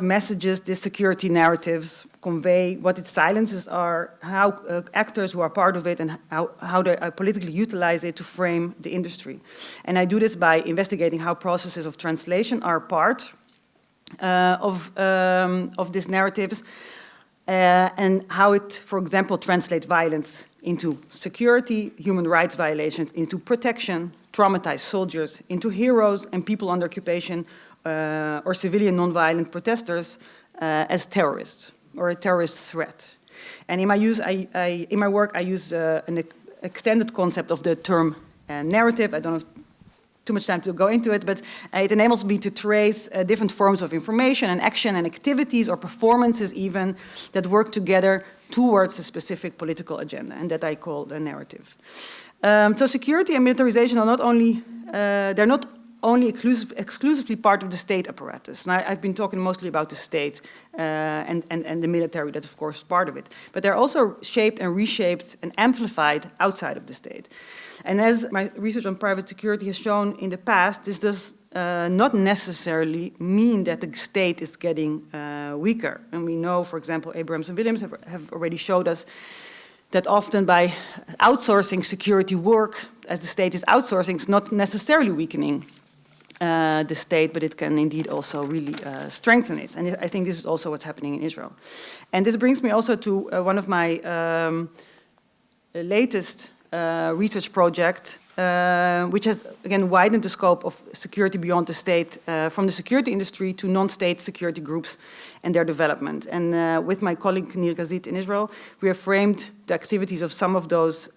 messages these security narratives convey, what its silences are, how actors who are part of it and how they politically utilize it to frame the industry. And I do this by investigating how processes of translation are part of these narratives and how it, for example, translates violence into security, human rights violations, into protection, traumatized soldiers, into heroes and people under occupation, or civilian nonviolent protesters as terrorists or a terrorist threat. And in my work, I use an extended concept of the term narrative. I don't have too much time to go into it, but it enables me to trace different forms of information and action and activities or performances even that work together towards a specific political agenda, and that I call the narrative. So security and militarization are not only, they're not only exclusively part of the state apparatus. And I've been talking mostly about the state and the military, that's of course part of it. But they're also shaped and reshaped and amplified outside of the state. And as my research on private security has shown in the past, this does not necessarily mean that the state is getting weaker. And we know, for example, Abrams and Williams have already showed us that often by outsourcing security work, as the state is outsourcing, it's not necessarily weakening the state, but it can indeed also really strengthen it. And I think this is also what's happening in Israel. And this brings me also to one of my latest research project, which has, again, widened the scope of security beyond the state, from the security industry to non-state security groups and their development. And with my colleague Nir Gazit in Israel, we have framed the activities of some of those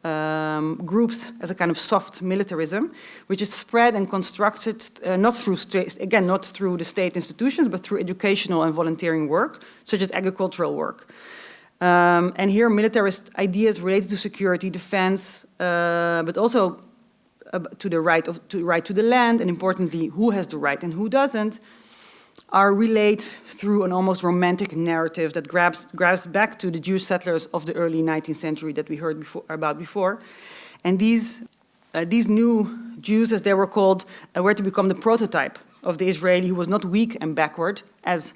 groups as a kind of soft militarism, which is spread and constructed not through the state institutions, but through educational and volunteering work, such as agricultural work. And here militarist ideas related to security, defense, but also to the right to the land, and importantly, who has the right and who doesn't, are relayed through an almost romantic narrative that grabs back to the Jewish settlers of the early 19th century that we heard about before. And these new Jews, as they were called, were to become the prototype of the Israeli who was not weak and backward, as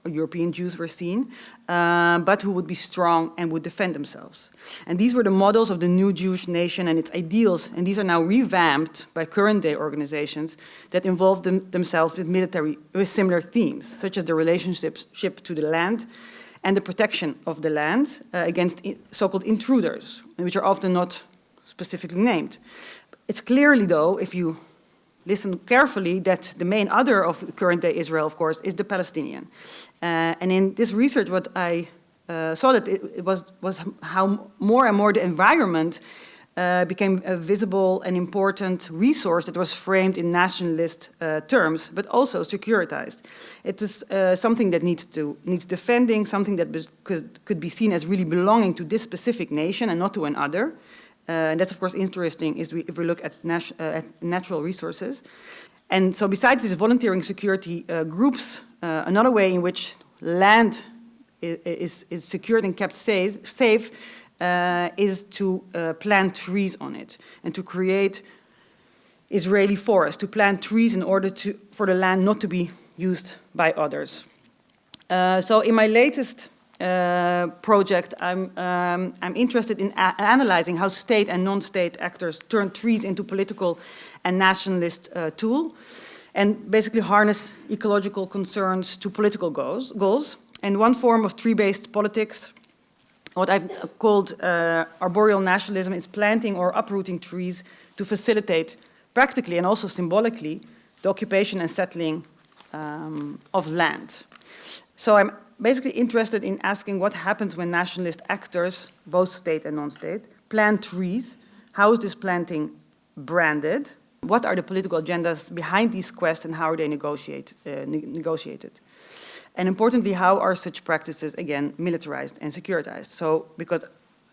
European Jews were seen, but who would be strong and would defend themselves. And these were the models of the new Jewish nation and its ideals, and these are now revamped by current-day organizations that involve themselves with similar themes, such as the relationship to the land and the protection of the land against so-called intruders, which are often not specifically named. It's clearly, though, if you listen carefully, that the main other of current-day Israel, of course, is the Palestinian. And in this research, what I saw that it was how more and more the environment became a visible and important resource that was framed in nationalist terms, but also securitized. It is something that needs defending, something that could be seen as really belonging to this specific nation and not to another. And that's, of course, interesting if we look at natural resources. And so besides these volunteering security groups, another way in which land is secured and kept safe is to plant trees on it and to create Israeli forests, to plant trees in order for the land not to be used by others. So in my latest project, I'm interested in analyzing how state and non-state actors turn trees into political and nationalist tool, and basically harness ecological concerns to political goals. And one form of tree-based politics, what I've called arboreal nationalism, is planting or uprooting trees to facilitate practically and also symbolically the occupation and settling of land. So I'm basically interested in asking what happens when nationalist actors, both state and non-state, plant trees. How is this planting branded? What are the political agendas behind these quests and how are they negotiated? And importantly, how are such practices, again, militarized and securitized? So, because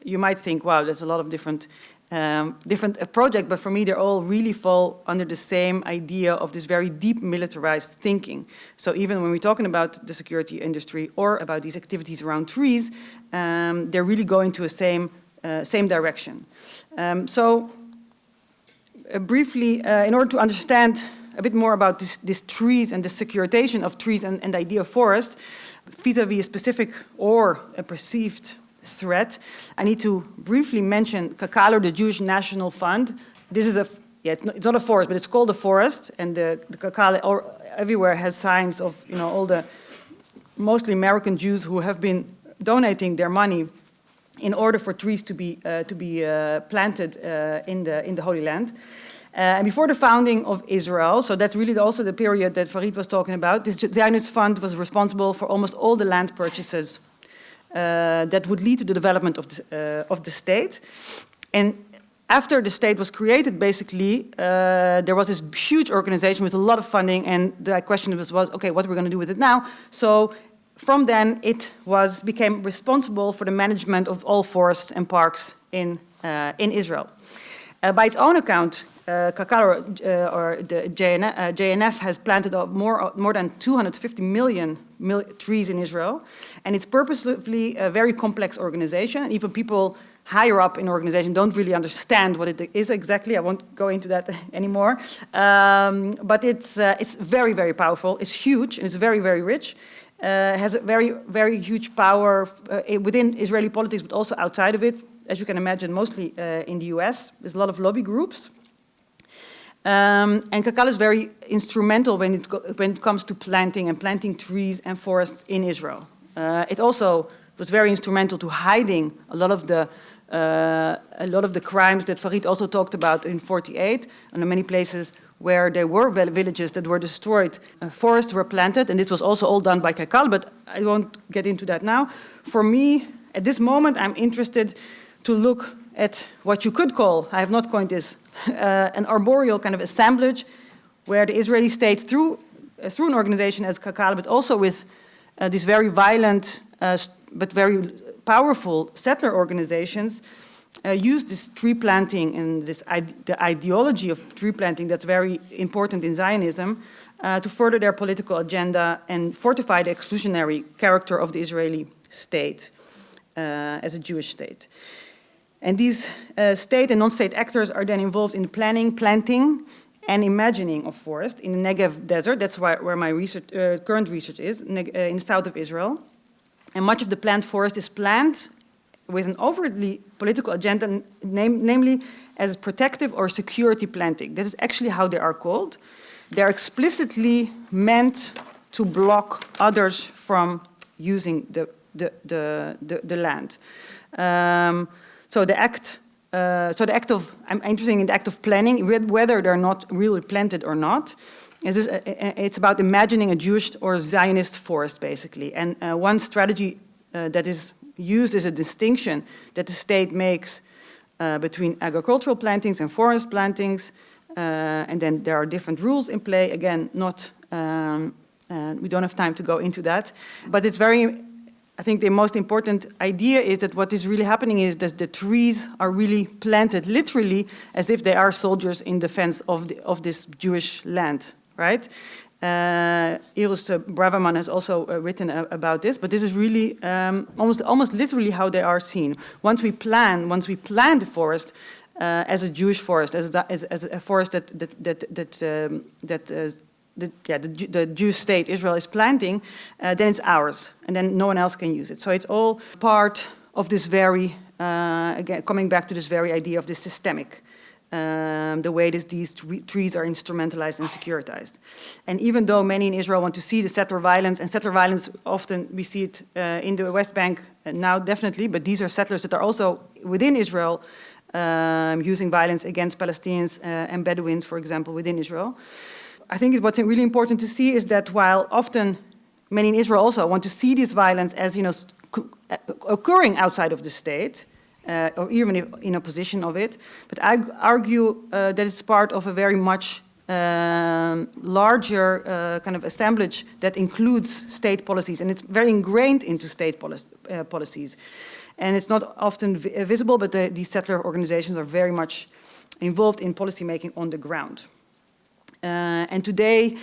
you might think, wow, there's a lot of different projects, but for me, they all really fall under the same idea of this very deep militarized thinking. So even when we're talking about the security industry or about these activities around trees, they're really going to a same direction. Briefly, in order to understand a bit more about these trees and the securitization of trees and the idea of forest, vis-a-vis a specific or a perceived threat, I need to briefly mention Kakalo, the Jewish National Fund. This is it's not a forest, but it's called a forest, and the Kakalo everywhere has signs of all the mostly American Jews who have been donating their money in order for trees to be planted in the Holy Land. And before the founding of Israel, so that's really also the period that Farid was talking about, this Zionist fund was responsible for almost all the land purchases that would lead to the development of the state. And after the state was created, basically, there was this huge organization with a lot of funding, and the question was okay, what are we going to do with it now? So from then, it became responsible for the management of all forests and parks in Israel. By its own account, Kakar or the JNF has planted more than 250 million trees in Israel, and it's purposely a very complex organization. Even people higher up in the organization don't really understand what it is exactly. I won't go into that anymore. But it's very, very powerful. It's huge, and it's very, very rich. Has a very, very huge power within Israeli politics, but also outside of it. As you can imagine, mostly in the US. There's a lot of lobby groups. And Kakal is very instrumental when it comes to planting trees and forests in Israel. It also was very instrumental to hiding a lot of the crimes that Farid also talked about in '48, and in many places where there were villages that were destroyed, forests were planted, and this was also all done by Kakal, but I won't get into that now. For me, at this moment, I'm interested to look at what you could call, I have not coined this, an arboreal kind of assemblage where the Israeli state, through an organization as Kakal, but also with these very violent but very powerful settler organizations, use this tree planting and the ideology of tree planting that's very important in Zionism to further their political agenda and fortify the exclusionary character of the Israeli state as a Jewish state. And these state and non-state actors are then involved in the planning, planting, and imagining of forest in the Negev desert. That's where my current research is, in the south of Israel. And much of the planned forest is planned with an overtly political agenda, namely as protective or security planting. That is actually how they are called. They are explicitly meant to block others from using the land. So the act of, I'm interested in the act of planning, whether they're not really planted or not. It's about imagining a Jewish or Zionist forest, basically. And one strategy that is used is a distinction that the state makes between agricultural plantings and forest plantings. And then there are different rules in play. Again, we don't have time to go into that. But it's very, I think the most important idea is that what is really happening is that the trees are really planted literally as if they are soldiers in defense of this Jewish land, right? Iris Braverman has also written about this, but this is really almost literally how they are seen. Once we plan the forest as a Jewish forest, as a forest the Jewish state Israel is planting, then it's ours, and then no one else can use it. So it's all part of this very, again, coming back to this very idea of this systemic, the way these trees are instrumentalized and securitized. And even though many in Israel want to see the settler violence, and settler violence often we see it in the West Bank now definitely, but these are settlers that are also within Israel using violence against Palestinians and Bedouins, for example, within Israel. I think what's really important to see is that while often many in Israel also want to see this violence as, occurring outside of the state, or even in opposition of it, but I argue that it's part of a very much larger kind of assemblage that includes state policies, and it's very ingrained into state policies. And it's not often visible, but these settler organizations are very much involved in policymaking on the ground. And today,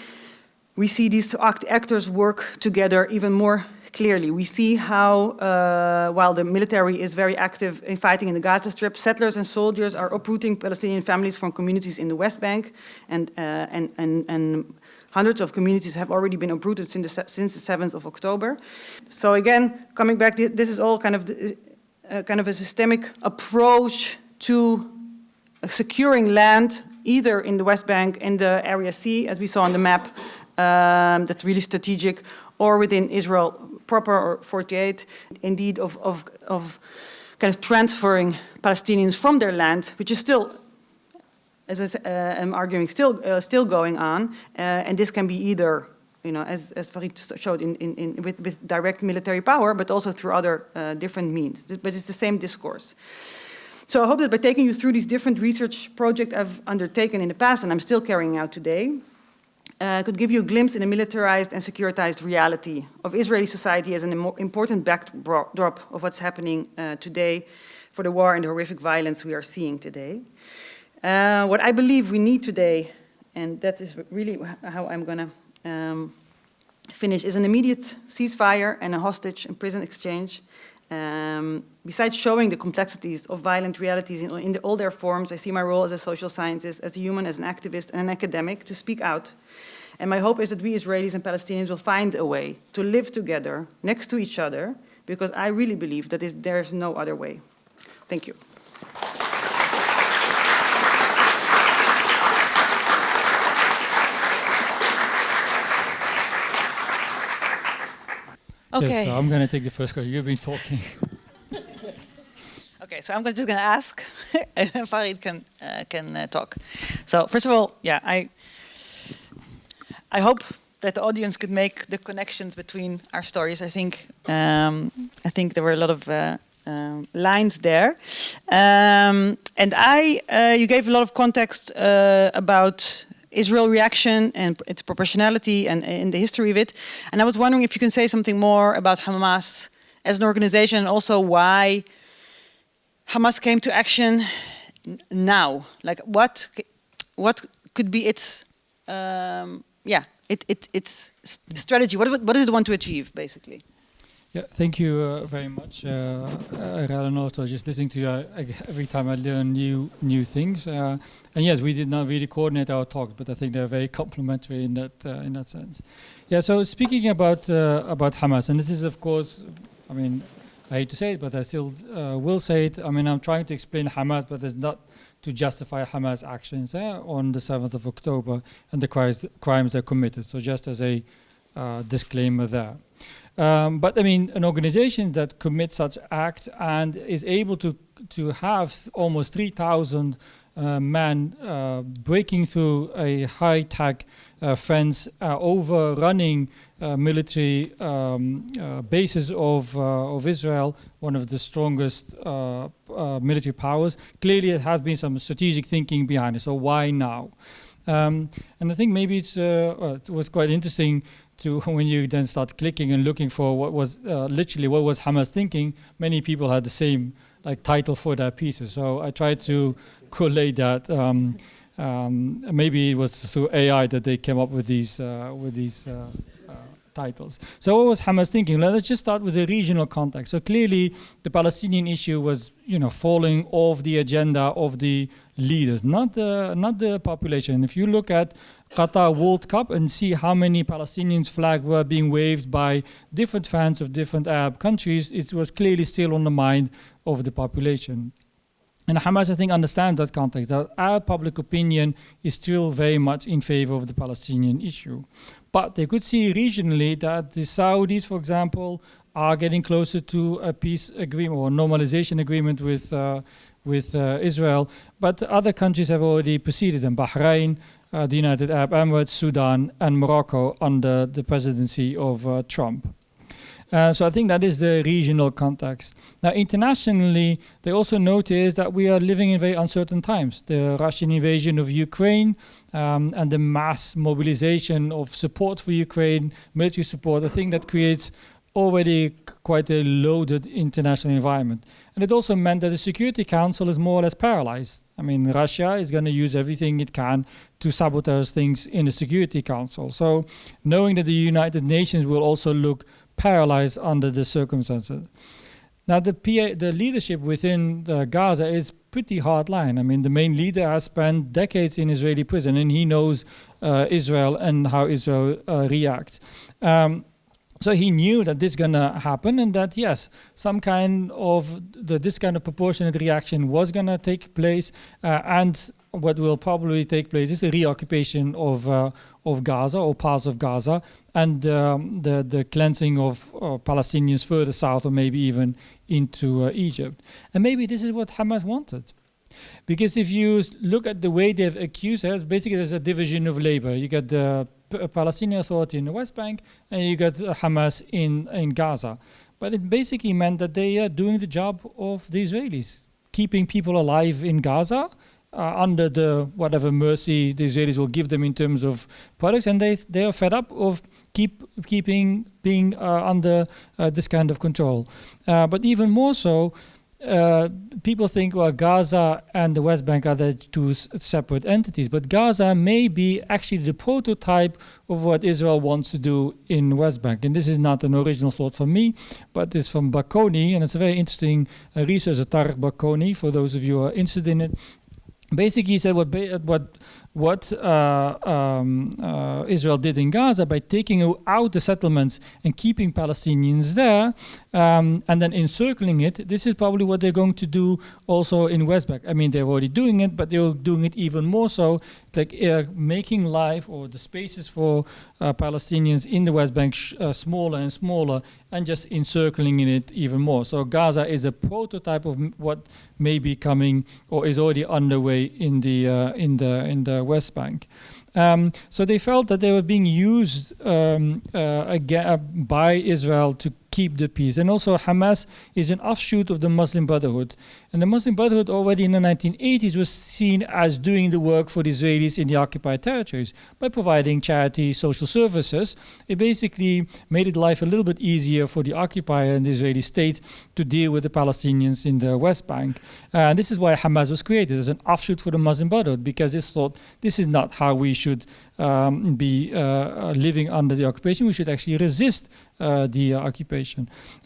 we see these actors work together even more clearly. We see how, while the military is very active in fighting in the Gaza Strip, settlers and soldiers are uprooting Palestinian families from communities in the West Bank, and hundreds of communities have already been uprooted since the 7th of October. So again, coming back, this is all kind of a systemic approach to securing land, either in the West Bank, in the Area C, as we saw on the map, that's really strategic, or within Israel proper, or 48, indeed of kind of transferring Palestinians from their land, which is still, as I'm arguing, still going on, and this can be either, as Farid showed, with direct military power, but also through other different means. But it's the same discourse. So I hope that by taking you through these different research projects I've undertaken in the past and I'm still carrying out today, I could give you a glimpse in a militarized and securitized reality of Israeli society as an important backdrop of what's happening today for the war and the horrific violence we are seeing today. What I believe we need today, and that is really how I'm going to finish, is an immediate ceasefire and a hostage and prison exchange. Besides showing the complexities of violent realities in all their forms, I see my role as a social scientist, as a human, as an activist, and an academic to speak out. And my hope is that we Israelis and Palestinians will find a way to live together next to each other, because I really believe that there's no other way. Thank you. Okay. Yes, so I'm going to take the first question. You've been talking. Okay, so I'm just going to ask, and then Farid can talk. So first of all, yeah, I hope that the audience could make the connections between our stories. I think there were a lot of lines there, and you gave a lot of context about Israel reaction and its proportionality and the history of it. And I was wondering if you can say something more about Hamas as an organization, and also why Hamas came to action now. Like what could be its its strategy? What does it want to achieve, basically? Yeah, thank you very much, Erella, and also just listening to you. Every time I learn new things. And yes, we did not really coordinate our talks, but I think they're very complementary in that sense. Yeah. So speaking about Hamas, and this is, of course, I mean, I hate to say it, but I still will say it. I mean, I'm trying to explain Hamas, but it's not to justify Hamas actions on the 7th of October and the crimes they committed. So just as a disclaimer there. But I mean, an organization that commits such act and is able to have almost 3,000 men breaking through a high-tech fence, overrunning military bases of Israel, one of the strongest military powers. Clearly, it has been some strategic thinking behind it. So why now? And I think maybe it was quite interesting to when you then start clicking and looking for what was literally what was Hamas thinking. Many people had the same title for their pieces. So I tried to collate that. Maybe it was through AI that they came up with these titles. So what was Hamas thinking? Let's just start with the regional context. So clearly, the Palestinian issue was, falling off the agenda of the leaders, not the population. If you look at Qatar World Cup and see how many Palestinians' flags were being waved by different fans of different Arab countries, it was clearly still on the mind of the population. And Hamas, I think, understands that context, that Arab public opinion is still very much in favor of the Palestinian issue. But they could see regionally that the Saudis, for example, are getting closer to a peace agreement or normalization agreement with Israel. But other countries have already preceded them. Bahrain, the United Arab Emirates, Sudan, and Morocco under the presidency of Trump. So I think that is the regional context. Now, internationally, they also notice that we are living in very uncertain times. The Russian invasion of Ukraine and the mass mobilization of support for Ukraine, military support, I think that creates already quite a loaded international environment. And it also meant that the Security Council is more or less paralyzed. I mean, Russia is going to use everything it can to sabotage things in the Security Council. So knowing that the United Nations will also look paralyzed under the circumstances. Now, the leadership within Gaza is pretty hard line. I mean, the main leader has spent decades in Israeli prison, and he knows Israel and how Israel reacts. So he knew that this is going to happen, and that yes, some kind of this kind of proportionate reaction was going to take place, and what will probably take place is a reoccupation of Gaza or parts of Gaza, and the cleansing of Palestinians further south, or maybe even into Egypt. And maybe this is what Hamas wanted. Because if you look at the way they've accused us, basically there's a division of labor. You got the Palestinian Authority in the West Bank, and you got Hamas in Gaza. But it basically meant that they are doing the job of the Israelis, keeping people alive in Gaza, under the whatever mercy the Israelis will give them in terms of products, and they are fed up of being under this kind of control. But even more so, people think, well, Gaza and the West Bank are the two separate entities, but Gaza may be actually the prototype of what Israel wants to do in West Bank. And this is not an original thought from me, but it's from Bakoni, and it's a very interesting researcher, Tarek Bakoni, for those of you who are interested in it. Basically, he said what Israel did in Gaza by taking out the settlements and keeping Palestinians there, and then encircling it. This is probably what they're going to do also in West Bank. I mean, they're already doing it, but they're doing it even more so, like making life or the spaces for Palestinians in the West Bank smaller and smaller, and just encircling in it even more. So Gaza is a prototype of what may be coming or is already underway in the West Bank. So they felt that they were being used again by Israel to keep the peace. And also Hamas is an offshoot of the Muslim Brotherhood. And the Muslim Brotherhood already in the 1980s was seen as doing the work for the Israelis in the occupied territories by providing charity social services. It basically made it life a little bit easier for the occupier and the Israeli state to deal with the Palestinians in the West Bank. And this is why Hamas was created as an offshoot for the Muslim Brotherhood, because it thought this is not how we should be living under the occupation. We should actually resist the occupation.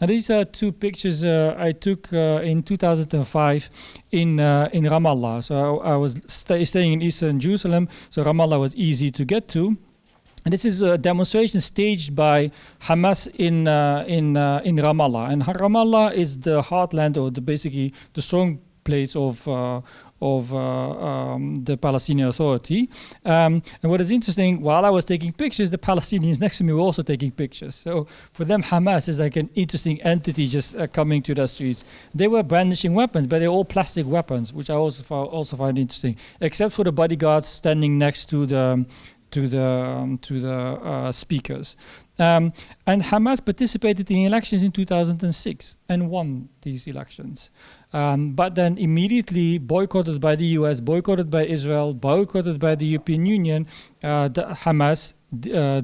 Now these are two pictures I took in 2005 in Ramallah. So I was staying in Eastern Jerusalem, so Ramallah was easy to get to. And this is a demonstration staged by Hamas in Ramallah. And Ramallah is the heartland, or basically the strong place of the Palestinian Authority. And what is interesting, while I was taking pictures, the Palestinians next to me were also taking pictures. So for them, Hamas is like an interesting entity just coming to the streets. They were brandishing weapons, but they're all plastic weapons, which I also find interesting, except for the bodyguards standing next to the speakers. And Hamas participated in elections in 2006 and won these elections. But then immediately boycotted by the US, boycotted by Israel, boycotted by the European Union, Hamas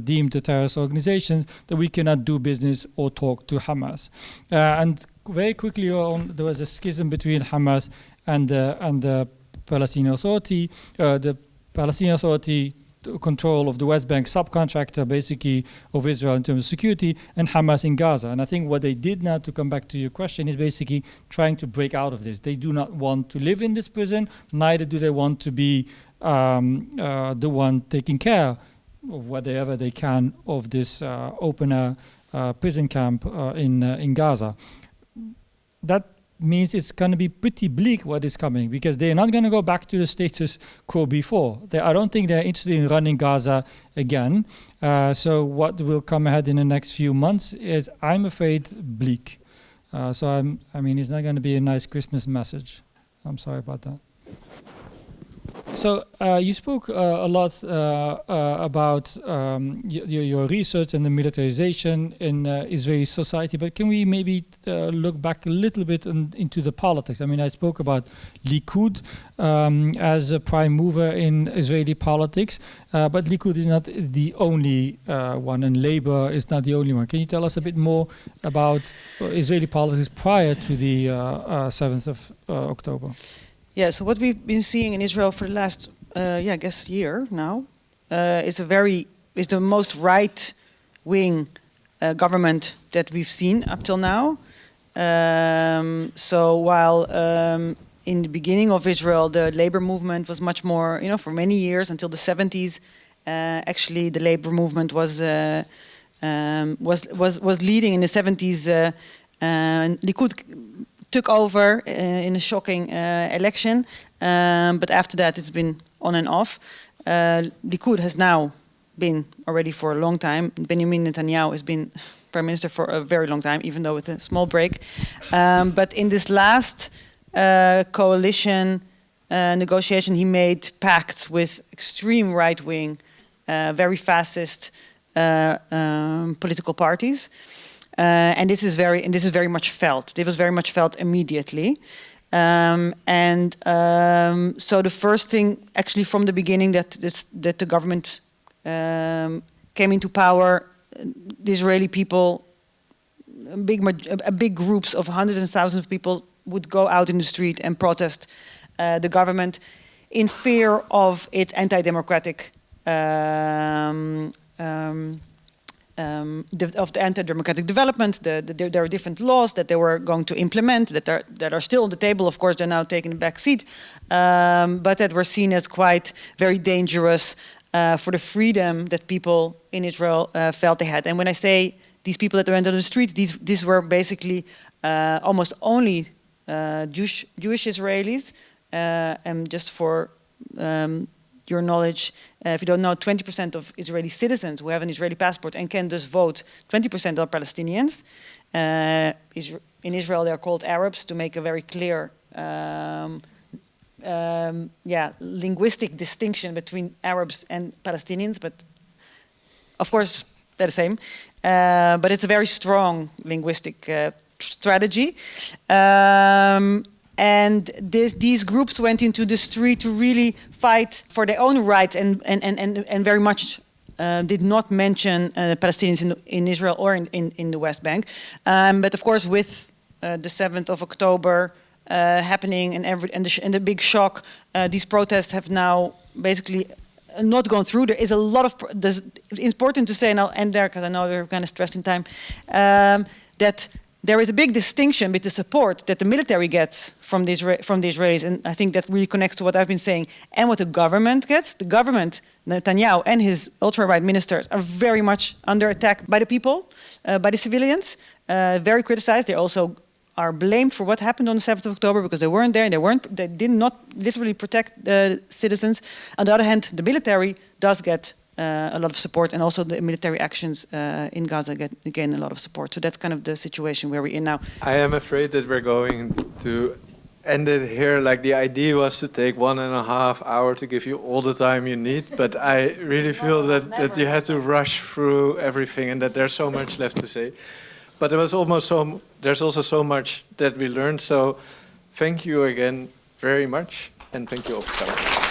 deemed the terrorist organizations that we cannot do business or talk to Hamas. And very quickly on, there was a schism between Hamas and the Palestinian Authority. The Palestinian Authority control of the West Bank, subcontractor basically of Israel in terms of security, and Hamas in Gaza. And I think what they did now, to come back to your question, is basically trying to break out of this. They do not want to live in this prison, neither do they want to be the one taking care of whatever they can of this open prison camp in Gaza. That means it's going to be pretty bleak what is coming, because they're not going to go back to the status quo before. I don't think they're interested in running Gaza again. So what will come ahead in the next few months is, I'm afraid, bleak. So I mean, it's not going to be a nice Christmas message. I'm sorry about that. So you spoke a lot about your research and the militarization in Israeli society, but can we maybe look back a little bit into the politics? I mean, I spoke about Likud as a prime mover in Israeli politics, but Likud is not the only one, and Labour is not the only one. Can you tell us a bit more about Israeli politics prior to the 7th of October? Yeah, so what we've been seeing in Israel for the last, I guess, year now, is the most right-wing government that we've seen up till now. So while in the beginning of Israel, the labor movement was much more, for many years until the 70s, actually the labor movement was leading in the 70s. Likud took over in a shocking election, but after that it's been on and off. Likud has now been already for a long time. Benjamin Netanyahu has been prime minister for a very long time, even though with a small break. But in this last coalition negotiation, he made pacts with extreme right-wing, very fascist political parties. And this is very much felt. It was very much felt immediately, so the first thing, actually, from the beginning that the government came into power, the Israeli people, big groups of hundreds and thousands of people would go out in the street and protest the government in fear of its anti-democratic of the anti-democratic developments. There are different laws that they were going to implement that are still on the table. Of course, they're now taking a back seat, but that were seen as quite very dangerous for the freedom that people in Israel felt they had. And when I say these people that went on the streets, these were basically almost only Jewish Israelis. And just for your knowledge, if you don't know, 20% of Israeli citizens who have an Israeli passport and can thus vote, 20% are Palestinians. In Israel, they are called Arabs, to make a very clear linguistic distinction between Arabs and Palestinians, but of course, they're the same. But it's a very strong linguistic strategy. And these groups went into the street to really fight for their own rights and very much did not mention Palestinians in Israel or in the West Bank. But of course, with the 7th of October happening and the big shock, these protests have now basically not gone through. There is a lot of... It's important to say, and I'll end there because I know we're kind of stressed in time, that there is a big distinction with the support that the military gets from the Israelis, and I think that really connects to what I've been saying, and what the government gets. The government, Netanyahu and his ultra-right ministers, are very much under attack by the people, by the civilians, very criticized. They also are blamed for what happened on the 7th of October because they weren't there, and they did not literally protect the citizens. On the other hand, the military does get a lot of support, and also the military actions in Gaza gain a lot of support. So that's kind of the situation where we're in now. I am afraid that we're going to end it here. Like, the idea was to take 1.5 hours to give you all the time you need, but I really feel that you had to rush through everything and that there's so much left to say. But there's also so much that we learned. So thank you again very much, and thank you all for coming.